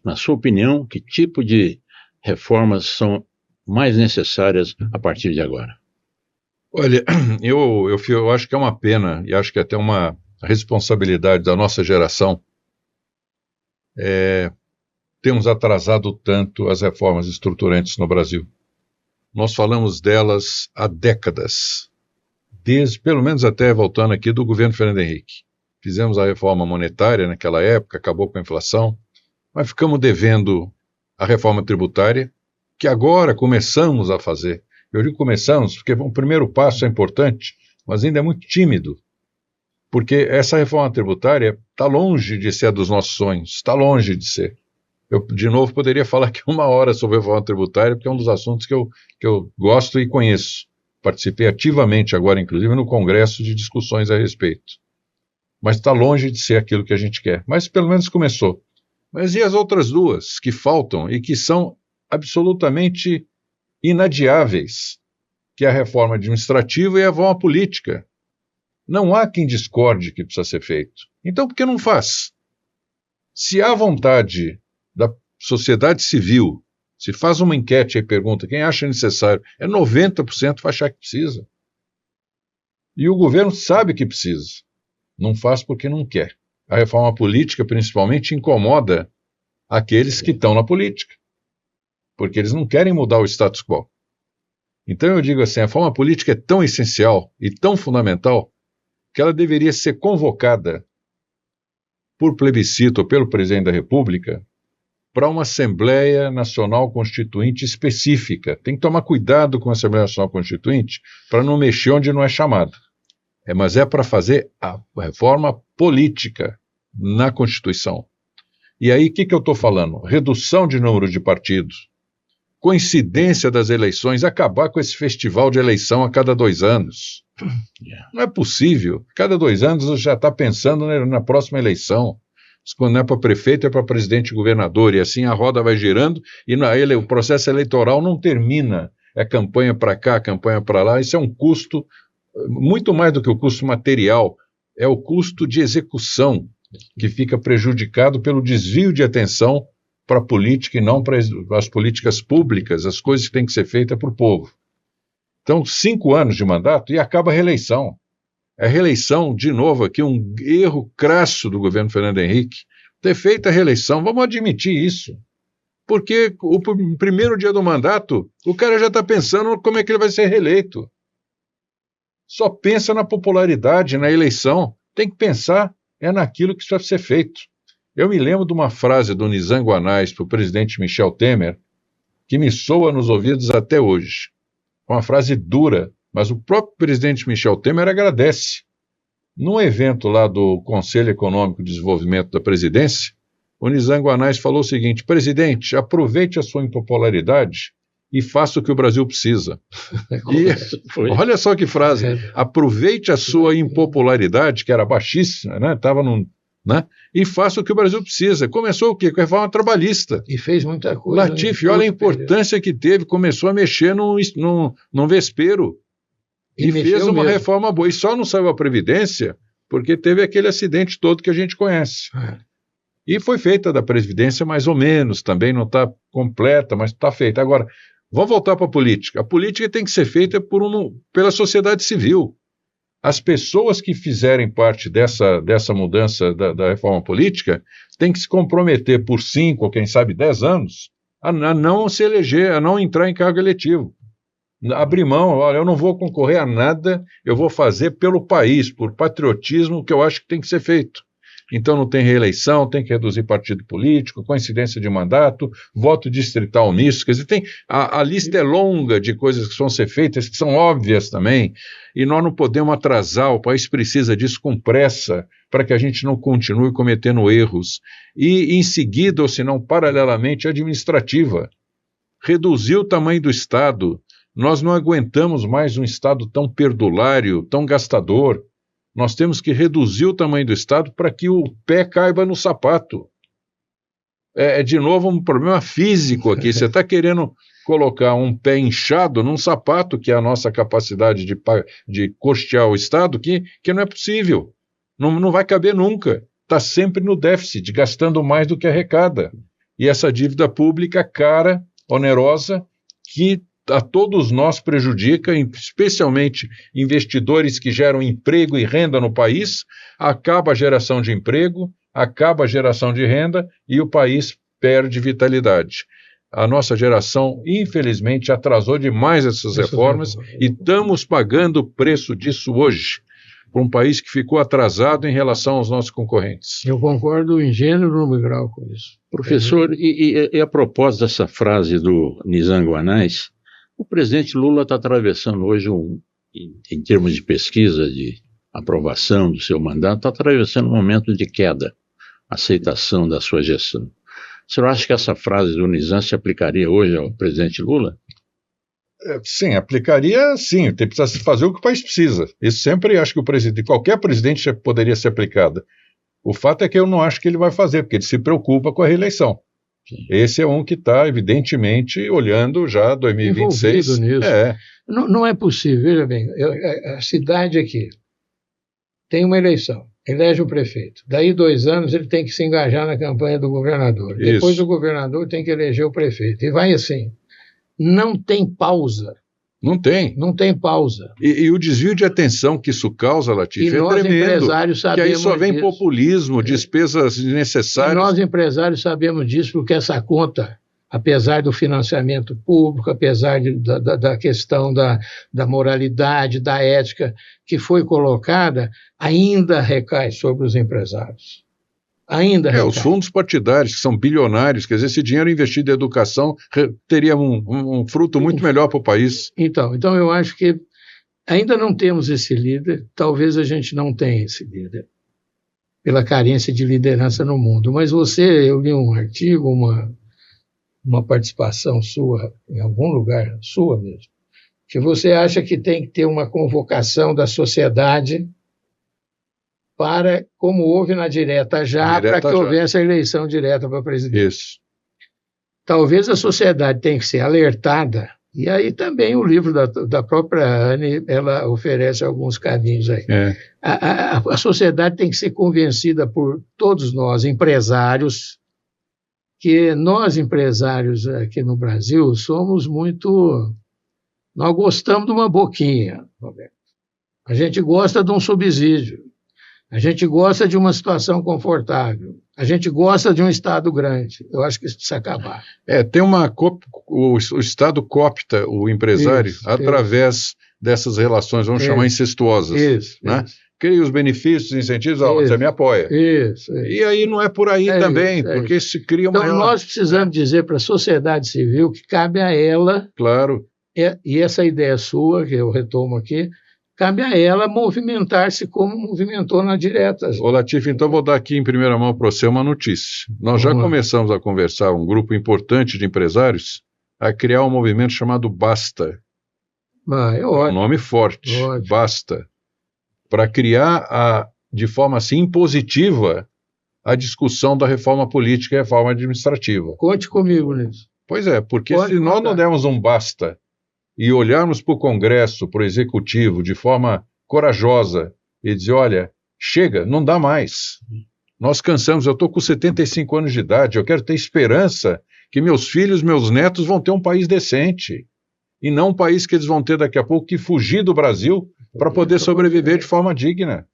Na sua opinião, que tipo de reformas são mais necessárias a partir de agora? Olha, eu acho que é uma pena, e acho que é até uma responsabilidade da nossa geração, temos atrasado tanto as reformas estruturantes no Brasil. Nós falamos delas há décadas, desde, pelo menos até voltando aqui, do governo Fernando Henrique. Fizemos a reforma monetária naquela época, acabou com a inflação, mas ficamos devendo a reforma tributária, que agora começamos a fazer. Eu digo começamos porque o primeiro passo é importante, mas ainda é muito tímido, porque essa reforma tributária está longe de ser a dos nossos sonhos, está longe de ser. Eu, de novo, poderia falar aqui 1 hora sobre a reforma tributária, porque é um dos assuntos que eu gosto e conheço. Participei ativamente agora, inclusive, no Congresso de discussões a respeito. Mas está longe de ser aquilo que a gente quer. Mas pelo menos começou. Mas e as outras duas que faltam e que são absolutamente inadiáveis, que é a reforma administrativa e a reforma política? Não há quem discorde que precisa ser feito. Então, por que não faz? Se há vontade da sociedade civil, se faz uma enquete e pergunta quem acha necessário, 90% vai achar que precisa. E o governo sabe que precisa. Não faz porque não quer. A reforma política, principalmente, incomoda aqueles que estão na política, porque eles não querem mudar o status quo. Então eu digo assim, a reforma política é tão essencial e tão fundamental que ela deveria ser convocada por plebiscito ou pelo presidente da República para uma Assembleia Nacional Constituinte específica. Tem que tomar cuidado com a Assembleia Nacional Constituinte para não mexer onde não é chamado. Mas é para fazer a reforma política na Constituição. E aí, o que eu estou falando? Redução de número de partidos, coincidência das eleições, acabar com esse festival de eleição a cada 2 anos. Não é possível. Cada 2 anos você já está pensando na próxima eleição. Quando não é para prefeito, é para presidente e governador. E assim a roda vai girando e o processo eleitoral não termina. É campanha para cá, campanha para lá. Isso é um custo, muito mais do que o custo material, é o custo de execução, que fica prejudicado pelo desvio de atenção para a política e não para as políticas públicas, as coisas que têm que ser feitas para o povo. Então, 5 anos de mandato e acaba a reeleição. A reeleição, de novo aqui, um erro crasso do governo Fernando Henrique, ter feito a reeleição, vamos admitir isso. Porque o primeiro dia do mandato, o cara já está pensando como é que ele vai ser reeleito. Só pensa na popularidade, na eleição. Tem que pensar naquilo que precisa ser feito. Eu me lembro de uma frase do Nizam Guanais para o presidente Michel Temer, que me soa nos ouvidos até hoje. Uma frase dura, mas o próprio presidente Michel Temer agradece. Num evento lá do Conselho Econômico de Desenvolvimento da Presidência, o Nizam Guanais falou o seguinte: presidente, aproveite a sua impopularidade e faça o que o Brasil precisa. E, olha só que frase, aproveite a sua impopularidade, que era baixíssima, né? Estava num... Né? E faça o que o Brasil precisa. Começou o quê? Com a reforma trabalhista. E fez muita coisa. Latifi, olha a importância que teve. Começou a mexer num vespeiro. E fez uma reforma boa. E só não saiu a Previdência porque teve aquele acidente todo que a gente conhece. E foi feita da Previdência mais ou menos. Também não está completa, mas está feita. Agora, vamos voltar para a política. A política tem que ser feita pela sociedade civil. As pessoas que fizerem parte dessa mudança da reforma política têm que se comprometer por 5 ou quem sabe 10 anos a não se eleger, a não entrar em cargo eletivo. Abrir mão, olha, eu não vou concorrer a nada, eu vou fazer pelo país, por patriotismo, que eu acho que tem que ser feito. Então não tem reeleição, tem que reduzir partido político, coincidência de mandato, voto distrital misto. Quer dizer, a lista é longa de coisas que vão ser feitas, que são óbvias também, e nós não podemos atrasar, o país precisa disso com pressa, para que a gente não continue cometendo erros. E em seguida, ou se não paralelamente, administrativa. Reduzir o tamanho do Estado. Nós não aguentamos mais um Estado tão perdulário, tão gastador. Nós temos que reduzir o tamanho do Estado para que o pé caiba no sapato. De novo, um problema físico aqui. Você está querendo colocar um pé inchado num sapato, que é a nossa capacidade de custear o Estado, que não é possível. Não vai caber nunca. Está sempre no déficit, gastando mais do que arrecada. E essa dívida pública cara, onerosa, que a todos nós prejudica, especialmente investidores que geram emprego e renda no país, acaba a geração de emprego, acaba a geração de renda e o país perde vitalidade. A nossa geração, infelizmente, atrasou demais essas reformas e estamos pagando o preço disso hoje, para um país que ficou atrasado em relação aos nossos concorrentes. Eu concordo em gênero e grau com isso. Professor, e a propósito dessa frase do Nizam Guanais, o presidente Lula está atravessando hoje, em termos de pesquisa, de aprovação do seu mandato, está atravessando um momento de queda, aceitação da sua gestão. O senhor acha que essa frase do Nizam se aplicaria hoje ao presidente Lula? Sim, aplicaria sim, precisa fazer o que o país precisa. Isso sempre acho que qualquer presidente poderia ser aplicado. O fato é que eu não acho que ele vai fazer, porque ele se preocupa com a reeleição. Sim. Esse é um que está, evidentemente, olhando já 2026. Envolvido nisso. Não é possível, veja bem, a cidade aqui tem uma eleição, elege o prefeito. Daí 2 anos ele tem que se engajar na campanha do governador. Isso. Depois o governador tem que eleger o prefeito. E vai assim. Não tem pausa. Não tem. Não tem pausa. E o desvio de atenção que isso causa, Latif, é tremendo. Empresários sabemos que aí só vem disso. Populismo, despesas desnecessárias. E nós, empresários, sabemos disso porque essa conta, apesar do financiamento público, apesar da questão da moralidade, da ética que foi colocada, ainda recai sobre os empresários. Ainda recai. Os fundos partidários, que são bilionários, quer dizer, esse dinheiro investido em educação teria um fruto muito melhor para o país. Então eu acho que ainda não temos esse líder, talvez a gente não tenha esse líder, pela carência de liderança no mundo. Mas eu li um artigo, uma participação sua, em algum lugar, sua mesmo, que você acha que tem que ter uma convocação da sociedade para, como houve na direta já, para que houvesse a eleição direta para presidente. Isso. Talvez a sociedade tenha que ser alertada, e aí também o livro da própria Anne, ela oferece alguns caminhos aí. A sociedade tem que ser convencida por todos nós, empresários, que nós, empresários aqui no Brasil, somos muito... Nós gostamos de uma boquinha, Roberto. A gente gosta de um subsídio. A gente gosta de uma situação confortável. A gente gosta de um Estado grande. Eu acho que isso precisa acabar. Tem o Estado coopta o empresário através dessas relações, vamos chamar incestuosas. Isso. Cria os benefícios, incentivos, você me apoia. Isso. E aí não é por aí também, porque se cria uma... Então nós precisamos dizer para a sociedade civil que cabe a ela... Claro. E essa ideia sua, que eu retomo aqui, cabe a ela movimentar-se como movimentou na direta. Ô Latif, então vou dar aqui em primeira mão para você uma notícia. Nós já começamos a conversar, um grupo importante de empresários, a criar um movimento chamado Basta. É um nome forte, ótimo. Basta. Para criar, de forma assim, impositiva, a discussão da reforma política e reforma administrativa. Conte comigo nisso. Pois é, porque se nós não dermos um basta e olharmos para o Congresso, para o Executivo, de forma corajosa e dizer, olha, chega, não dá mais. Nós cansamos, eu estou com 75 anos de idade, eu quero ter esperança que meus filhos, meus netos vão ter um país decente. E não um país que eles vão ter daqui a pouco que fugir do Brasil para poder sobreviver de forma digna.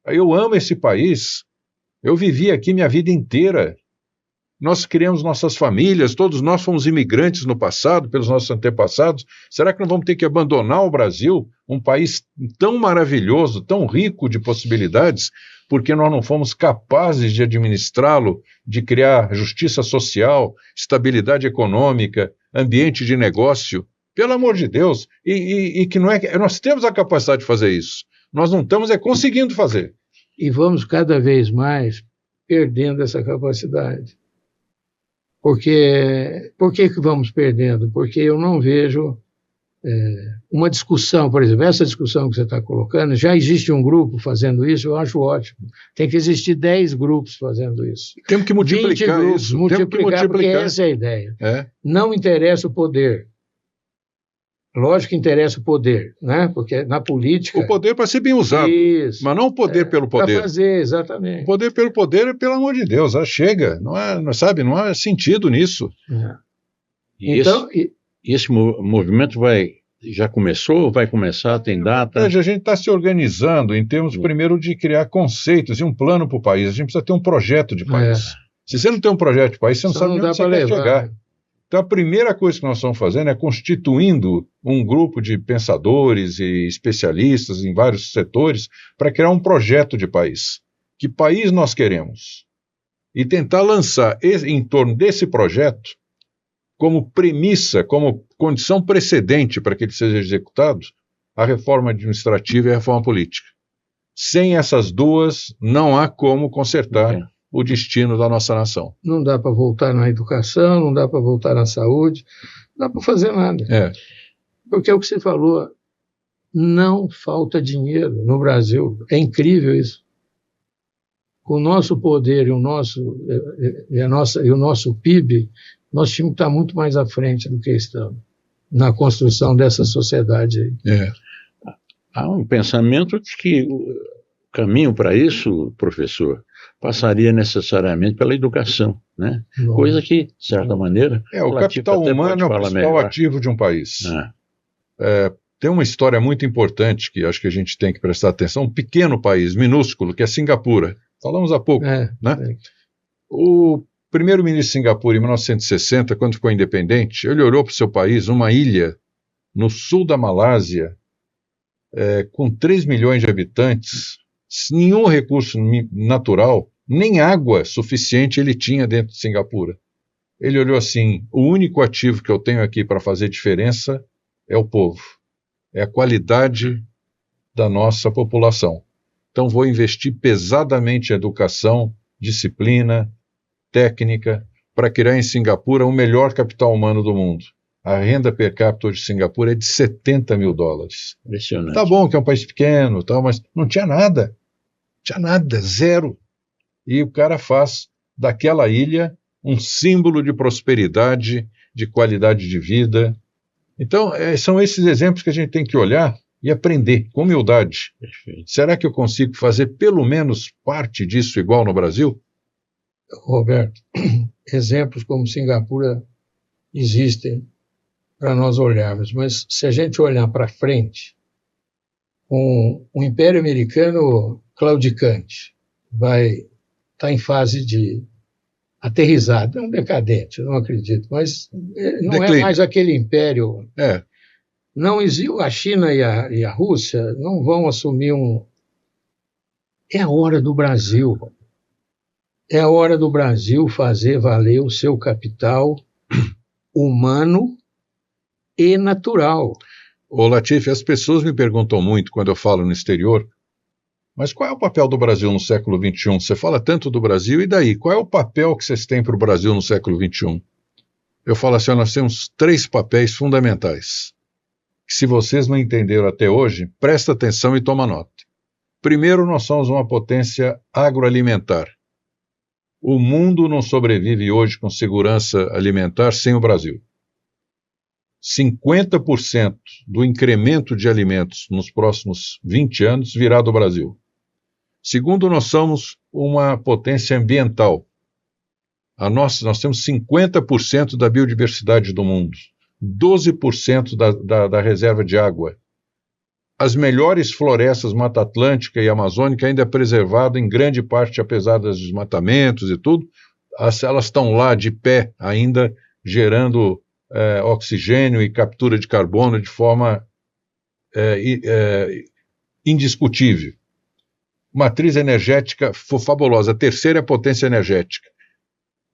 Eu amo esse país, eu vivi aqui minha vida inteira. Nós criamos nossas famílias, todos nós fomos imigrantes no passado, pelos nossos antepassados. Será que não vamos ter que abandonar o Brasil, um país tão maravilhoso, tão rico de possibilidades, porque nós não fomos capazes de administrá-lo, de criar justiça social, estabilidade econômica, ambiente de negócio? Pelo amor de Deus, e que não é... Nós temos a capacidade de fazer isso. Nós não estamos conseguindo fazer. E vamos cada vez mais perdendo essa capacidade. Por que vamos perdendo? Porque eu não vejo uma discussão, por exemplo, essa discussão que você está colocando, já existe um grupo fazendo isso, eu acho ótimo. Tem que existir 10 grupos fazendo isso. Temos que multiplicar 20 grupos, isso. multiplicar, porque essa é a ideia. Não interessa o poder. Lógico que interessa o poder, né? Porque na política... O poder para ser bem usado, isso, mas não o poder pelo poder. Para fazer, exatamente. O poder pelo poder, pelo amor de Deus, chega, não há sentido nisso. Então, esse movimento já começou ou vai começar? Tem data? A gente está se organizando em termos, primeiro, de criar conceitos e um plano para o país. A gente precisa ter um projeto de país. Se você não tem um projeto de país, você não sabe onde você quer chegar. Então, a primeira coisa que nós estamos fazendo é constituindo um grupo de pensadores e especialistas em vários setores para criar um projeto de país. Que país nós queremos? E tentar lançar em torno desse projeto, como premissa, como condição precedente para que ele seja executado, a reforma administrativa e a reforma política. Sem essas duas, não há como consertar o destino da nossa nação. Não dá para voltar na educação, não dá para voltar na saúde, não dá para fazer nada. Porque é o que você falou, não falta dinheiro no Brasil. É incrível isso. Com o nosso poder e o nosso PIB, nós tínhamos que estar muito mais à frente do que estamos na construção dessa sociedade aí. Há um pensamento de que o caminho para isso, professor, passaria necessariamente pela educação, né? Coisa que, de certa maneira... o capital humano é o principal ativo de um país. Tem uma história muito importante que acho que a gente tem que prestar atenção, um pequeno país, minúsculo, que é Singapura. Falamos há pouco, né? O primeiro-ministro de Singapura, em 1960, quando ficou independente, ele olhou para o seu país, uma ilha no sul da Malásia, com 3 milhões de habitantes, nenhum recurso natural, nem água suficiente ele tinha dentro de Singapura. Ele olhou assim, o único ativo que eu tenho aqui para fazer diferença é o povo, é a qualidade da nossa população. Então vou investir pesadamente em educação, disciplina, técnica, para criar em Singapura o melhor capital humano do mundo. A renda per capita de Singapura é de $70 mil. Impressionante. Tá bom que é um país pequeno, mas não tinha nada. Tinha nada, zero. E o cara faz daquela ilha um símbolo de prosperidade, de qualidade de vida. Então, são esses exemplos que a gente tem que olhar e aprender, com humildade. Perfeito. Será que eu consigo fazer pelo menos parte disso igual no Brasil? Roberto, exemplos como Singapura existem para nós olharmos, mas se a gente olhar para frente, o Império Americano claudicante vai estar em fase de aterrissada, um decadente, eu não acredito, mas não é mais aquele império. Não existe, a China e a Rússia não vão assumir É a hora do Brasil. É a hora do Brasil fazer valer o seu capital humano e natural. Ô Latif, as pessoas me perguntam muito quando eu falo no exterior, mas qual é o papel do Brasil no século XXI? Você fala tanto do Brasil, e daí? Qual é o papel que vocês têm para o Brasil no século XXI? Eu falo assim, nós temos 3 papéis fundamentais, que se vocês não entenderam até hoje, presta atenção e toma nota. Primeiro, nós somos uma potência agroalimentar. O mundo não sobrevive hoje com segurança alimentar sem o Brasil. 50% do incremento de alimentos nos próximos 20 anos virá do Brasil. Segundo, nós somos uma potência ambiental. Nós temos 50% da biodiversidade do mundo, 12% da reserva de água. As melhores florestas Mata Atlântica e Amazônica ainda é preservada em grande parte, apesar dos desmatamentos e tudo, elas estão lá de pé ainda, gerando oxigênio e captura de carbono de forma indiscutível. Matriz energética fabulosa. A terceira é a potência energética.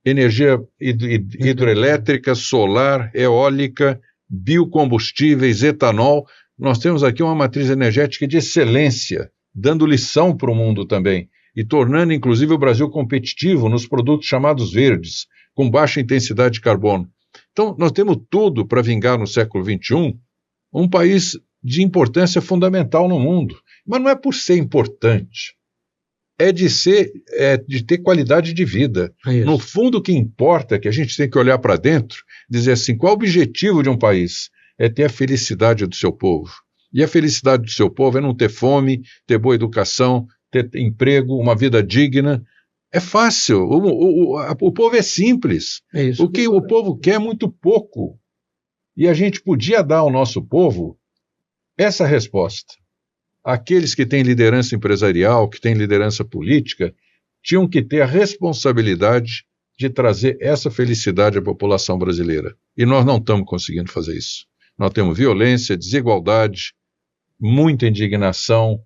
Energia hidroelétrica, solar, eólica, biocombustíveis, etanol. Nós temos aqui uma matriz energética de excelência, dando lição para o mundo também, e tornando, inclusive, o Brasil competitivo nos produtos chamados verdes, com baixa intensidade de carbono. Então, nós temos tudo para vingar no século XXI um país de importância fundamental no mundo. Mas não é por ser importante, é de ter qualidade de vida. No fundo, o que importa é que a gente tem que olhar para dentro, dizer assim, qual o objetivo de um país? É ter a felicidade do seu povo. E a felicidade do seu povo é não ter fome, ter boa educação, ter emprego, uma vida digna. É fácil, o povo é simples. O que o povo quer é muito pouco. E a gente podia dar ao nosso povo essa resposta. Aqueles que têm liderança empresarial, que têm liderança política, tinham que ter a responsabilidade de trazer essa felicidade à população brasileira. E nós não estamos conseguindo fazer isso. Nós temos violência, desigualdade, muita indignação,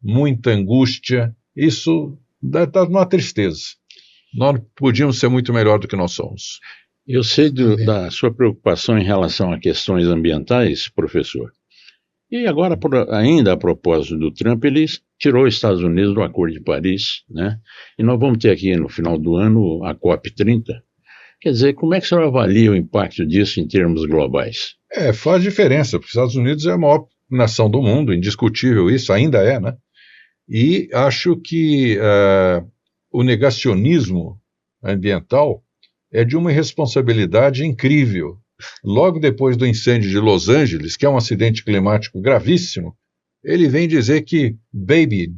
muita angústia. Isso está numa tristeza. Nós podíamos ser muito melhor do que nós somos. Eu sei da sua preocupação em relação a questões ambientais, professor. E agora, ainda a propósito do Trump, ele tirou os Estados Unidos do Acordo de Paris, né? E nós vamos ter aqui no final do ano a COP30. Quer dizer, como é que o senhor avalia o impacto disso em termos globais? Faz diferença, porque os Estados Unidos é a maior nação do mundo, indiscutível isso, ainda é, né? E acho que o negacionismo ambiental é de uma irresponsabilidade incrível. Logo depois do incêndio de Los Angeles, que é um acidente climático gravíssimo, ele vem dizer que baby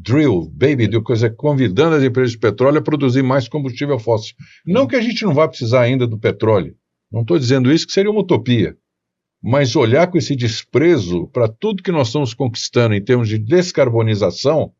coisa, convidando as empresas de petróleo a produzir mais combustível fóssil. Não que a gente não vá precisar ainda do petróleo. Não estou dizendo isso, que seria uma utopia. Mas olhar com esse desprezo para tudo que nós estamos conquistando em termos de descarbonização,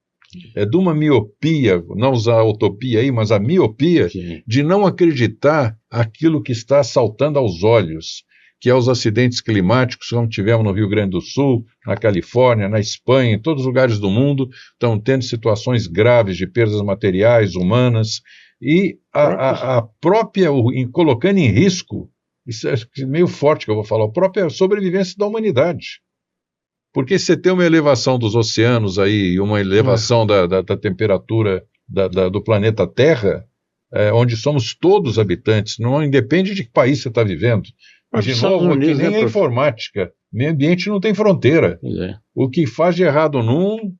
é de uma miopia, não usar a utopia aí, mas a miopia, de não acreditar aquilo que está saltando aos olhos, que é os acidentes climáticos, como tivemos no Rio Grande do Sul, na Califórnia, na Espanha, em todos os lugares do mundo, estão tendo situações graves de perdas materiais, humanas, e a própria, colocando em risco, isso é meio forte que eu vou falar, a própria sobrevivência da humanidade. Porque se você tem uma elevação dos oceanos aí, uma elevação da temperatura do planeta Terra, onde somos todos habitantes, não independe de que país você está vivendo. De novo, que nem a informática, meio ambiente não tem fronteira. O que faz de errado num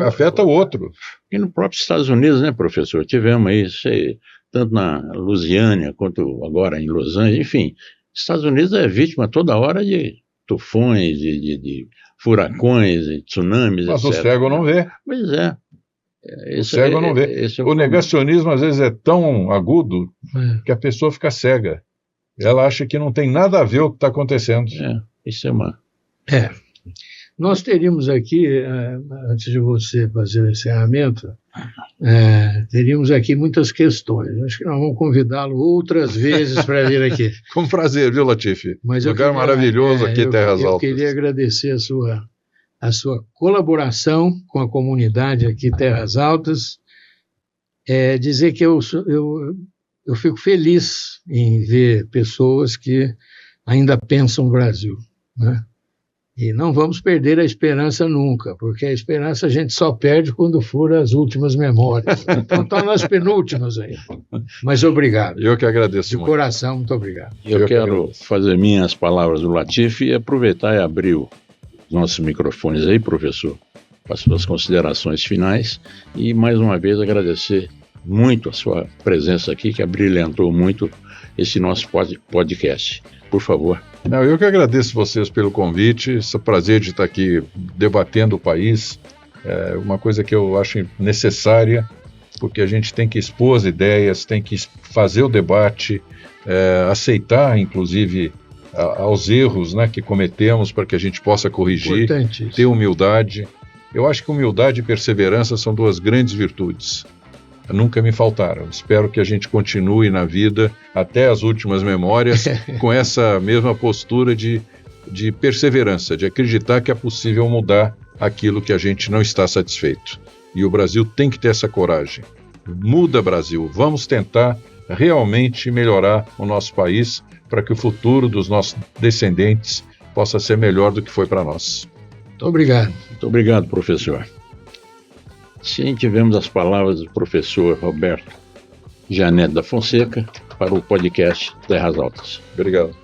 afeta o outro. E no próprio Estados Unidos, né, professor? Tivemos aí, tanto na Louisiana quanto agora em Los Angeles, enfim, Estados Unidos é vítima toda hora de tufões, de furacões, de tsunamis, mas etc. o cego não vê. Pois é. O cego não vê. O negacionismo às vezes é tão agudo que a pessoa fica cega. Ela acha que não tem nada a ver o que está acontecendo. Isso é uma... Nós teríamos aqui, antes de você fazer o encerramento, teríamos aqui muitas questões. Acho que nós vamos convidá-lo outras vezes para vir aqui. Com prazer, viu, Latifi? Lugar maravilhoso aqui em Terras Altas. Eu queria agradecer a sua colaboração com a comunidade aqui em Terras Altas. Dizer que eu fico feliz em ver pessoas que ainda pensam no Brasil, né? E não vamos perder a esperança nunca, porque a esperança a gente só perde quando for as últimas memórias. Então estão nas penúltimas aí. Mas obrigado. Eu que agradeço. De coração, muito obrigado. Eu quero fazer minhas palavras do Latifi e aproveitar e abrir os nossos microfones aí, professor, para as suas considerações finais. E mais uma vez agradecer muito a sua presença aqui, que abrilhantou muito esse nosso podcast. Por favor. Eu que agradeço vocês pelo convite, esse prazer de estar aqui debatendo o país, uma coisa que eu acho necessária, porque a gente tem que expor as ideias, tem que fazer o debate, aceitar, inclusive, aos erros, né, que cometemos para que a gente possa corrigir, ter humildade. Eu acho que humildade e perseverança são duas grandes virtudes. Nunca me faltaram. Espero que a gente continue na vida até as últimas memórias com essa mesma postura de perseverança, de acreditar que é possível mudar aquilo que a gente não está satisfeito. E o Brasil tem que ter essa coragem. Muda, Brasil. Vamos tentar realmente melhorar o nosso país para que o futuro dos nossos descendentes possa ser melhor do que foi para nós. Muito obrigado. Muito obrigado, professor. Sim, tivemos as palavras do professor Roberto Janete da Fonseca para o podcast Terras Altas. Obrigado.